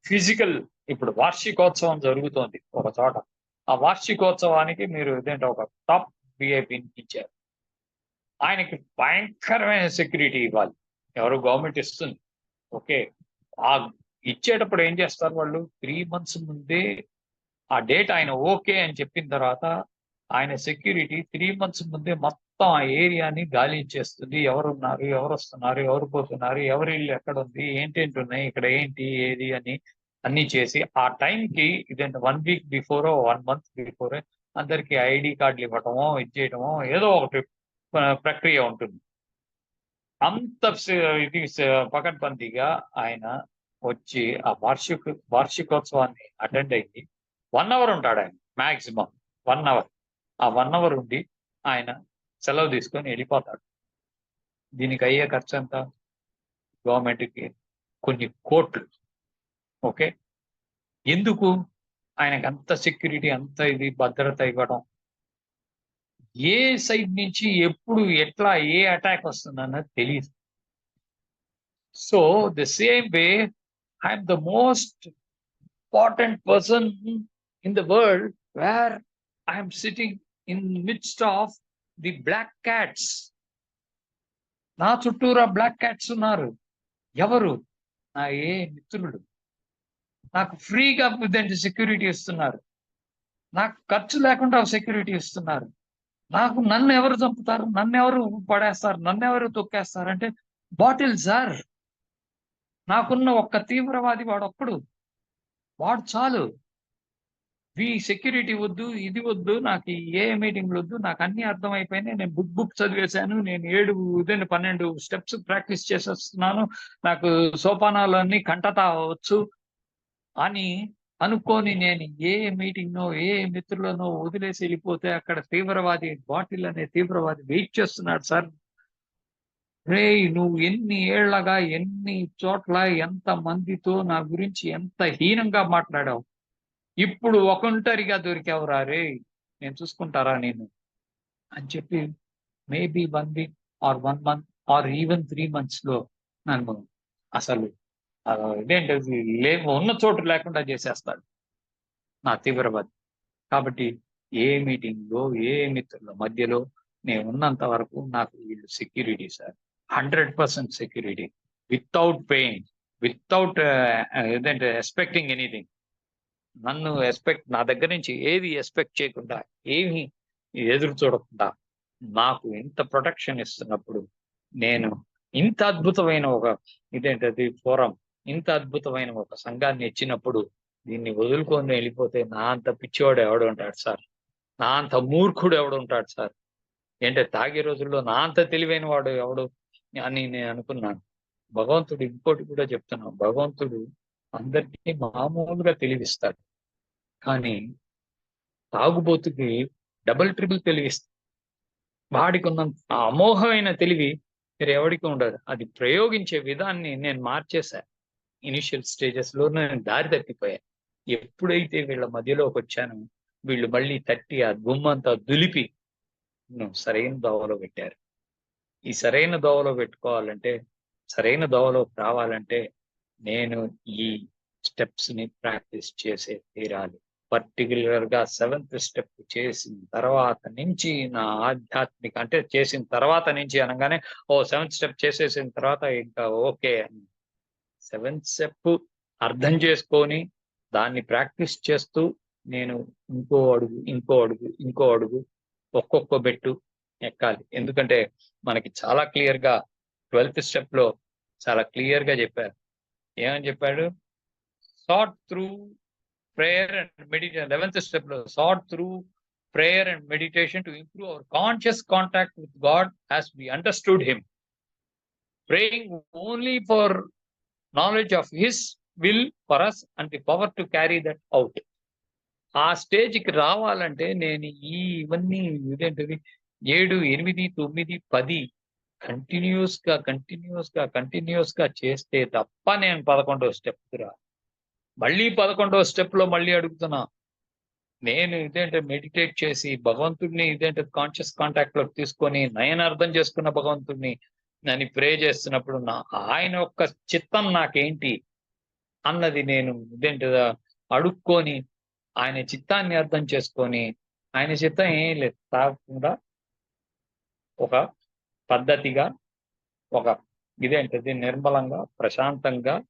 ఫిజికల్, ఇప్పుడు వార్షికోత్సవం జరుగుతోంది ఒక చోట, ఆ వార్షికోత్సవానికి మీరు ఇదేంటి ఒక టాప్ విఐపిని ఇచ్చారు, ఆయనకి భయంకరమైన సెక్యూరిటీ ఇవ్వాలి, ఎవరు గవర్నమెంట్ ఇస్తుంది. ఓకే, ఆ ఇచ్చేటప్పుడు ఏం చేస్తారు వాళ్ళు, 3 months ముందే ఆ డేట్ ఆయన ఓకే అని చెప్పిన తర్వాత ఆయన సెక్యూరిటీ 3 months ముందే మొత్తం ఆ ఏరియాని గాలి ఇచ్చేస్తుంది. ఎవరున్నారు, ఎవరు వస్తున్నారు, ఎవరు పోతున్నారు, ఎవరి ఇల్లు ఎక్కడ ఉంది, ఏంటేంటి ఉన్నాయి ఇక్కడ, ఏంటి ఏది అని అన్ని చేసి ఆ టైంకి ఇదేంటి 1 week బిఫోర్ 1 month బిఫోర్ అందరికి ఐడి కార్డులు ఇవ్వటమో ఇచ్చేయటమో ఏదో ఒకటి ప్రక్రియ ఉంటుంది. అంత ఇది పకడ్బందీగా ఆయన వచ్చి ఆ వార్షికోత్సవాన్ని అటెండ్ అయ్యి 1 hour ఉంటాడు ఆయన, మాక్సిమం 1 hour. ఆ 1 hour ఉండి ఆయన సెలవు తీసుకొని వెళ్ళిపోతాడు. దీనికి అయ్యే ఖర్చు ఎంత? గవర్నమెంట్కి కొన్ని కోట్లు. ఓకే, ఎందుకు ఆయనకు అంత సెక్యూరిటీ, అంత ఇది భద్రత ఇవ్వడం? ఏ సైడ్ నుంచి ఎప్పుడు ఎట్లా ఏ అటాక్ వస్తుందన్నది తెలియదు. So the same way I'm the most important person in the world where I am sitting in midst of the black cats. నా చుట్టూరా బ్లాక్ క్యాట్స్ ఉన్నారు. ఎవరు? నా ఏ మిత్రులు నాకు ఫ్రీగా సెక్యూరిటీ ఇస్తున్నారు, నాకు ఖర్చు లేకుండా సెక్యూరిటీ ఇస్తున్నారు. నన్ను ఎవరు చంపుతారు, నన్ను ఎవరు పడేస్తారు, నన్ను ఎవరు తొక్కేస్తారంటే బాటిల్ సార్. నాకున్న ఒక్క తీవ్రవాది వాడొక్కడు, వాడు చాలు. సెక్యూరిటీ వద్దు, ఇది వద్దు, నాకు ఏ మీటింగ్లు వద్దు, నాకు అన్ని అర్థమైపోయినాయి, నేను బుక్ చదివేశాను, నేను 12 స్టెప్స్ ప్రాక్టీస్ చేసేస్తున్నాను, నాకు సోపానాలన్నీ కంటతా అవచ్చు అని అనుకొని నేను ఏ మీటింగ్నో ఏ మిత్రులనో వదిలేసి వెళ్ళిపోతే అక్కడ బాటిల్ అనే తీవ్రవాది వెయిట్ చేస్తున్నాడు. సార్ రే, నువ్వు ఎన్ని ఏళ్లగా ఎన్ని చోట్ల ఎంత మందితో నా గురించి ఎంత హీనంగా మాట్లాడావు, ఇప్పుడు ఒకంటరిగా దొరికావురా రే, నేను చూసుకుంటారా నేను అని చెప్పి maybe 1 week or 1 month or even 3 months లో నన్ను అసలు ఇదేంటది ఉన్న చోటు లేకుండా చేసేస్తాడు నా తీవ్రవాది. కాబట్టి ఏ మీటింగ్ లో ఏ మిత్రుల మధ్యలో నేను ఉన్నంత వరకు నాకు వీళ్ళు security sir, 100% security, without pain, without ఏదంటే ఎక్స్పెక్టింగ్ ఎనీథింగ్. నన్ను నా దగ్గర నుంచి ఏది ఎక్స్పెక్ట్ చేయకుండా, ఏమి ఎదురు చూడకుండా నాకు ఇంత ప్రొటెక్షన్ ఇస్తున్నప్పుడు, నేను ఇంత అద్భుతమైన ఒక ఇదేంటది ఫోరం, ఇంత అద్భుతమైన ఒక సంఘాన్ని ఇచ్చినప్పుడు దీన్ని వదులుకొని వెళ్ళిపోతే నా అంత పిచ్చివాడు ఎవడు ఉంటాడు సార్, నా అంత మూర్ఖుడు ఎవడు ఉంటాడు సార్, ఏంటంటే తాగే రోజుల్లో నా అంత తెలివైన వాడు ఎవడు అని నేను అనుకున్నాను. భగవంతుడు ఇంకోటి కూడా చెప్తున్నాను, భగవంతుడు అందరికీ మామూలుగా తెలివిస్తాడు, కానీ తాగుబోతుకి డబుల్ ట్రిపుల్ తెలివిస్తాడు. వాడికి ఉన్న అమోఘమైన తెలివి మీరు ఎవరికి ఉండదు. అది ప్రయోగించే విధాన్ని నేను మార్చేశా. ఇనిషియల్ స్టేజెస్ లో నేను దారి తప్పిపోయాను. ఎప్పుడైతే వీళ్ళ మధ్యలోకి వచ్చానో వీళ్ళు మళ్ళీ తట్టి ఆ గుమ్మంతా దులిపి సరైన దోవలో పెట్టారు. ఈ సరైన దోవలో పెట్టుకోవాలంటే, సరైన దోవలో రావాలంటే నేను ఈ స్టెప్స్ ని ప్రాక్టీస్ చేసే తీరాలి. పర్టిక్యులర్‌గా సెవెంత్ స్టెప్ చేసిన తర్వాత నుంచి నా ఆధ్యాత్మిక అంటే చేసిన తర్వాత నుంచి అనంగానే సెవెంత్ స్టెప్ చేసేసిన తర్వాత ఇంకా ఓకే. సెవెంత్ స్టెప్ అర్థం చేసుకొని, దాన్ని ప్రాక్టీస్ చేస్తూ నేను ఇంకో అడుగు, ఇంకో అడుగు, ఇంకో అడుగు ఒక్కొక్క మెట్టు ఎక్కాలి. ఎందుకంటే మనకి చాలా క్లియర్‌గా 12థ్ స్టెప్‌లో చాలా క్లియర్‌గా చెప్పారు. ఏమని చెప్పాడు? Sought through prayer and meditation 11th స్టెప్‌లో sought through prayer and meditation to improve our conscious contact with God as we understood him. Praying only for knowledge of his will for us and the power to carry that out. ఆ స్టేజ్‌కి రావాలంటే నేను ఇవన్నీ ఇదేంటిది 7, 8, 9, 10 కంటిన్యూయస్‌గా చేస్తే తప్ప నేను 11వ స్టెప్‌కి మళ్ళీ 11వ స్టెప్‌లో మళ్ళీ అడుగుతున్నా. నేను మెడిటేట్ చేసి భగవంతుడిని కాన్షియస్ కాంటాక్ట్‌లోకి తీసుకొని నయనార్థం చేసుకున్న భగవంతుడిని అని ప్రే చేస్తున్నప్పుడు ఆయన యొక్క చిత్తం నాకేంటి అన్నది నేను అడుక్కొని ఆయన చిత్తాన్ని అర్థం చేసుకొని, ఆయన చిత్తం ఏం లేదు. తాగకుండా ఒక పద్ధతిగా, ఒక నిర్మలంగా, ప్రశాంతంగా,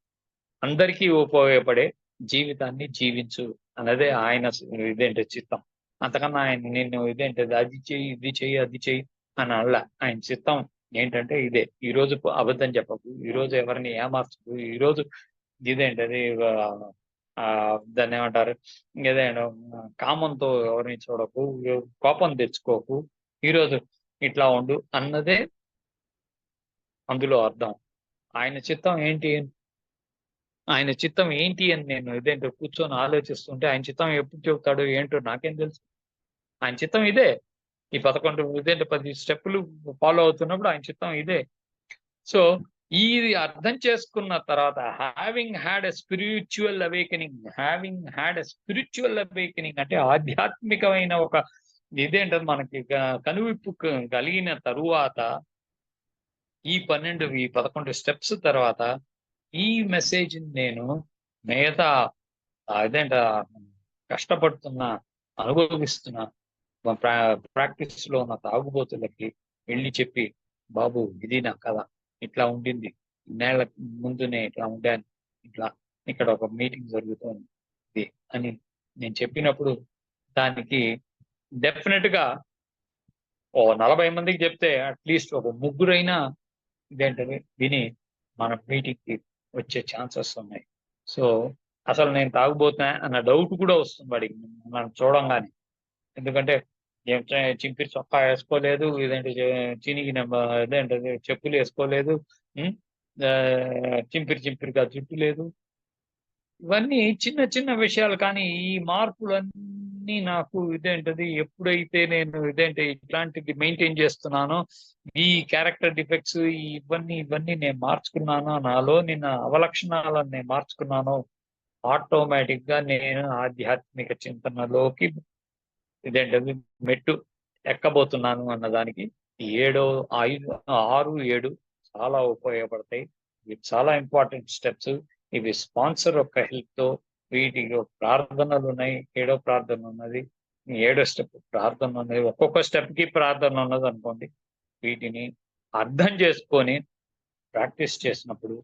అందరికీ ఉపయోగపడే జీవితాన్ని జీవించు అన్నదే ఆయన చిత్తం. అంతకన్నా ఆయన నిన్ను అది చెయ్యి, ఇది చెయ్యి, అది చెయ్యి అని అనలా. ఆయన చిత్తం ఏంటంటే ఇదే. ఈరోజు అబద్ధం చెప్పకు, ఈరోజు ఎవరిని ఏమార్చకు, ఈరోజు ఇదేంటది దాన్నేమంటారు? ఏదైనా కామంతో ఎవరిని చూడకు, కోపం తెచ్చుకోకు, ఈరోజు ఇట్లా ఉండు అన్నదే అందులో అర్థం. ఆయన చిత్తం ఏంటి? ఆయన చిత్తం ఏంటి అని నేను కూర్చొని ఆలోచిస్తుంటే ఆయన చిత్తం ఎప్పుడు చెబుతాడో ఏంటో నాకేం తెలుసు. ఆయన చిత్తం ఇదే. ఈ 11 10 స్టెప్పులు ఫాలో అవుతున్నప్పుడు ఆయన చిత్తం ఇదే. సో, ఇది అర్థం చేసుకున్న తర్వాత having had a spiritual awakening అంటే ఆధ్యాత్మికమైన ఒక మనకి కనువిప్పు కలిగిన తరువాత ఈ 11 స్టెప్స్ తర్వాత ఈ మెసేజ్‌ని నేను మిగతా కష్టపడుతున్న, అనుభవిస్తున్న ప్రాక్టీస్‌లో ఉన్న తాగుబోతులకి వెళ్లి చెప్పి, బాబు ఇది నా కథ. ఇట్లా ఉండింది. ఇన్నేళ్ల ముందునే ఇట్లా ఉండాను. ఇట్లా ఇక్కడ ఒక మీటింగ్ జరుగుతోంది అని నేను చెప్పినప్పుడు దానికి డెఫినిట్‌గా 40 మందికి చెప్తే అట్‌లీస్ట్ ఒక ముగ్గురైనా విని మన మీటింగ్‌కి వచ్చే ఛాన్సెస్ ఉన్నాయి. సో, అసలు నేను తాగుబోతున్నా అన్న డౌట్ కూడా వస్తుంది వాడికి నన్ను చూడంగానే. ఎందుకంటే చింపిరి చొక్కా ఏసుకోలేదు. చినిగిన చెప్పులు ఏసుకోలేదు. హ్మ్. చింపిరిగా జుట్టు లేదు. ఇవన్నీ చిన్న చిన్న విషయాలు కానీ ఈ మార్పులన్నీ నాకు ఎప్పుడైతే నేను ఇట్లాంటిది మెయింటైన్ చేస్తున్నానో, ఈ క్యారెక్టర్ డిఫెక్ట్స్ ఇవన్నీ నేను మార్చుకున్నానో, నాలో అవలక్షణాలను నేను మార్చుకున్నానో, ఆటోమేటిక్‌గా నేను ఆధ్యాత్మిక చింతనలోకి మెట్టు ఎక్కబోతున్నాను అన్నదానికి 6, 7 చాలా ఉపయోగపడతాయి. ఇవి చాలా ఇంపార్టెంట్ స్టెప్స్. ఇవి స్పాన్సర్ యొక్క హెల్ప్‌తో వీటికి ప్రార్థనలున్నాయి. ఏడో ప్రార్థన ఉన్నది. ఏడో స్టెప్ ప్రార్థన ఉన్నది. ఒక్కొక్క స్టెప్‌కి ప్రార్థన ఉన్నదనుకోండి. వీటిని అర్థం చేసుకొని ప్రాక్టీస్ చేసినప్పుడు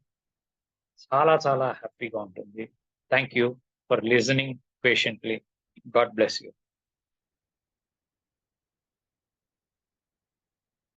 చాలా చాలా హ్యాపీగా ఉంటుంది. Thank you for listening patiently. God bless you.